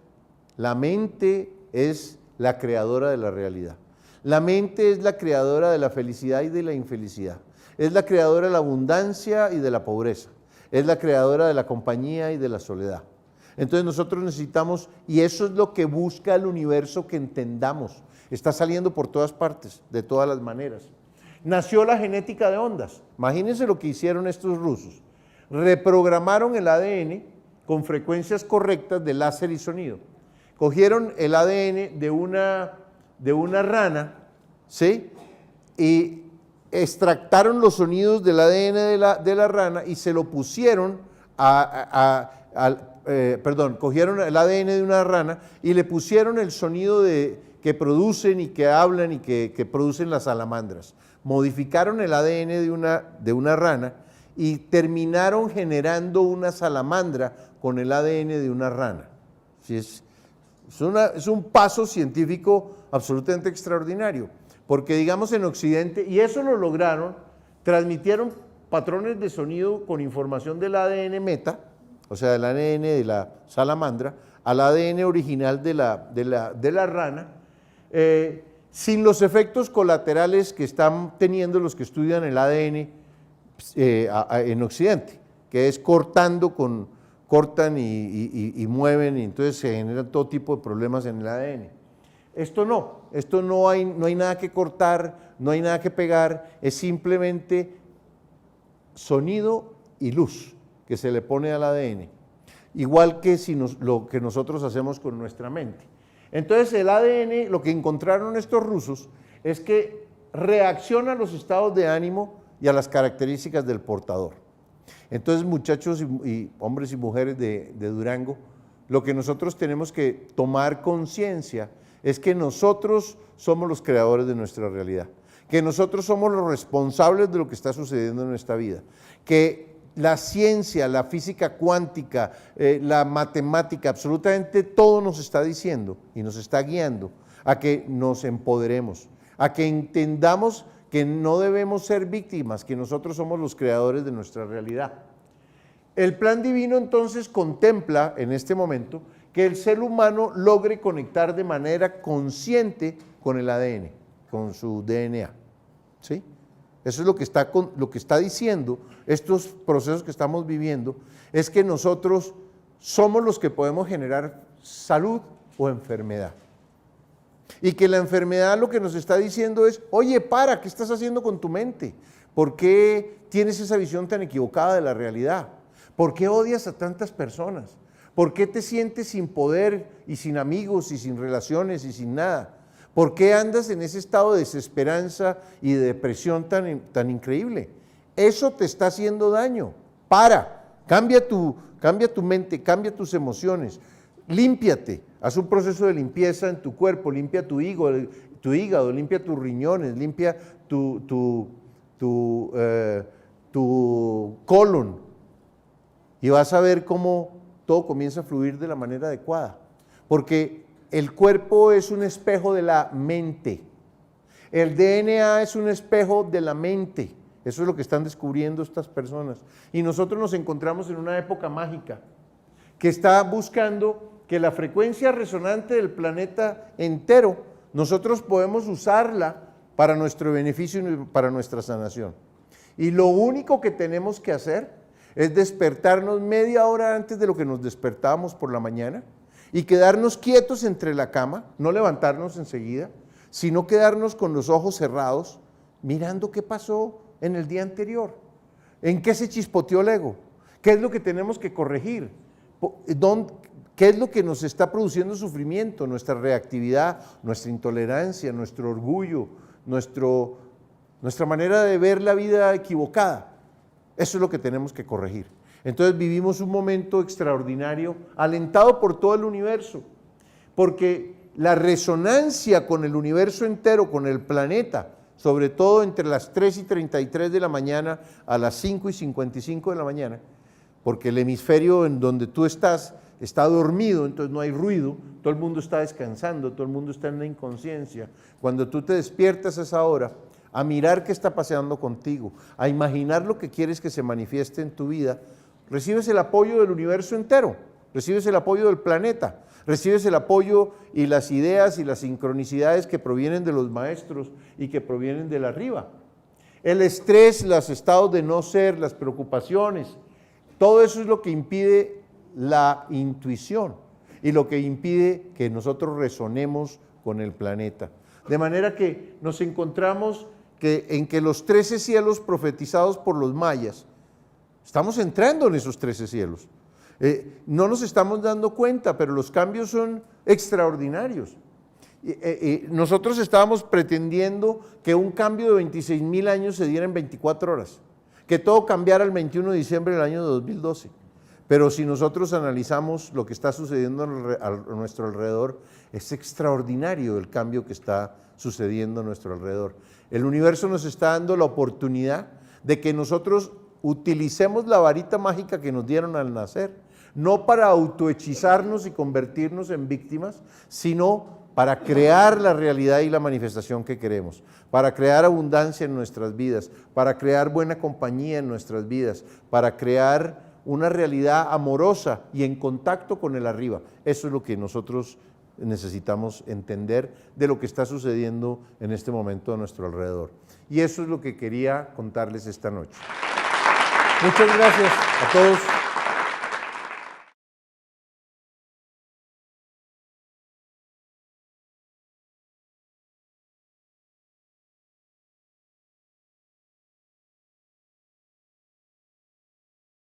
la mente es la creadora de la realidad. La mente es la creadora de la felicidad y de la infelicidad. Es la creadora de la abundancia y de la pobreza. Es la creadora de la compañía y de la soledad. Entonces nosotros necesitamos, y eso es lo que busca el universo que entendamos. Está saliendo por todas partes, de todas las maneras. Nació la genética de ondas. Imagínense lo que hicieron estos rusos. Reprogramaron el ADN con frecuencias correctas de láser y sonido. Cogieron el ADN de una rana, ¿sí? Y extractaron los sonidos del ADN de la rana y se lo pusieron cogieron el ADN de una rana y le pusieron el sonido que producen y que hablan y que producen las salamandras. Modificaron el ADN de una rana y terminaron generando una salamandra con el ADN de una rana. ¿Sí? Es un paso científico absolutamente extraordinario, porque digamos en Occidente, y eso lo lograron, transmitieron patrones de sonido con información del ADN meta, o sea, del ADN de la salamandra, al ADN original de la rana, sin los efectos colaterales que están teniendo los que estudian el ADN en Occidente, que es cortan y mueven, y entonces se generan todo tipo de problemas en el ADN. Esto no hay nada que cortar, no hay nada que pegar, es simplemente sonido y luz que se le pone al ADN, igual que lo que nosotros hacemos con nuestra mente. Entonces el ADN, lo que encontraron estos rusos, es que reacciona a los estados de ánimo y a las características del portador. Entonces, muchachos y hombres y mujeres de Durango, lo que nosotros tenemos que tomar conciencia es que nosotros somos los creadores de nuestra realidad, que nosotros somos los responsables de lo que está sucediendo en nuestra vida, que la ciencia, la física cuántica, la matemática, absolutamente todo nos está diciendo y nos está guiando a que nos empoderemos, a que entendamos que no debemos ser víctimas, que nosotros somos los creadores de nuestra realidad. El plan divino entonces contempla en este momento que el ser humano logre conectar de manera consciente con el ADN, con su DNA, ¿sí? Eso es lo que está diciendo estos procesos que estamos viviendo, es que nosotros somos los que podemos generar salud o enfermedad. Y que la enfermedad lo que nos está diciendo es, oye, ¿qué estás haciendo con tu mente? ¿Por qué tienes esa visión tan equivocada de la realidad? ¿Por qué odias a tantas personas? ¿Por qué te sientes sin poder y sin amigos y sin relaciones y sin nada? ¿Por qué andas en ese estado de desesperanza y de depresión tan increíble? Eso te está haciendo daño. Cambia tu mente, cambia tus emociones, límpiate, haz un proceso de limpieza en tu cuerpo, limpia tu hígado, limpia tus riñones, limpia tu colon y vas a ver cómo todo comienza a fluir de la manera adecuada, porque el cuerpo es un espejo de la mente, el DNA es un espejo de la mente, eso es lo que están descubriendo estas personas, y nosotros nos encontramos en una época mágica que está buscando que la frecuencia resonante del planeta entero, nosotros podemos usarla para nuestro beneficio y para nuestra sanación. Y lo único que tenemos que hacer es despertarnos media hora antes de lo que nos despertábamos por la mañana y quedarnos quietos entre la cama, no levantarnos enseguida, sino quedarnos con los ojos cerrados, mirando qué pasó en el día anterior, en qué se chispoteó el ego, qué es lo que tenemos que corregir, qué es lo que nos está produciendo sufrimiento, nuestra reactividad, nuestra intolerancia, nuestro orgullo, nuestra manera de ver la vida equivocada. Eso es lo que tenemos que corregir. Entonces vivimos un momento extraordinario, alentado por todo el universo, porque la resonancia con el universo entero, con el planeta, sobre todo entre las 3:33 de la mañana a las 5:55 de la mañana, porque el hemisferio en donde tú estás está dormido, entonces no hay ruido, todo el mundo está descansando, todo el mundo está en la inconsciencia. Cuando tú te despiertas a esa hora, a mirar qué está pasando contigo, a imaginar lo que quieres que se manifieste en tu vida, recibes el apoyo del universo entero, recibes el apoyo del planeta, recibes el apoyo y las ideas y las sincronicidades que provienen de los maestros y que provienen de la arriba. El estrés, los estados de no ser, las preocupaciones, todo eso es lo que impide la intuición y lo que impide que nosotros resonemos con el planeta. De manera que nos encontramos en que los 13 cielos profetizados por los mayas, estamos entrando en esos 13 cielos. No nos estamos dando cuenta, pero los cambios son extraordinarios. Nosotros estábamos pretendiendo que un cambio de 26,000 años se diera en 24 horas, que todo cambiara el 21 de diciembre del año 2012. Pero si nosotros analizamos lo que está sucediendo a nuestro alrededor, es extraordinario el cambio que está sucediendo a nuestro alrededor. El universo nos está dando la oportunidad de que nosotros utilicemos la varita mágica que nos dieron al nacer, no para autohechizarnos y convertirnos en víctimas, sino para crear la realidad y la manifestación que queremos, para crear abundancia en nuestras vidas, para crear buena compañía en nuestras vidas, para crear una realidad amorosa y en contacto con el arriba. Eso es lo que nosotros necesitamos entender de lo que está sucediendo en este momento a nuestro alrededor. Y eso es lo que quería contarles esta noche. Muchas gracias a todos.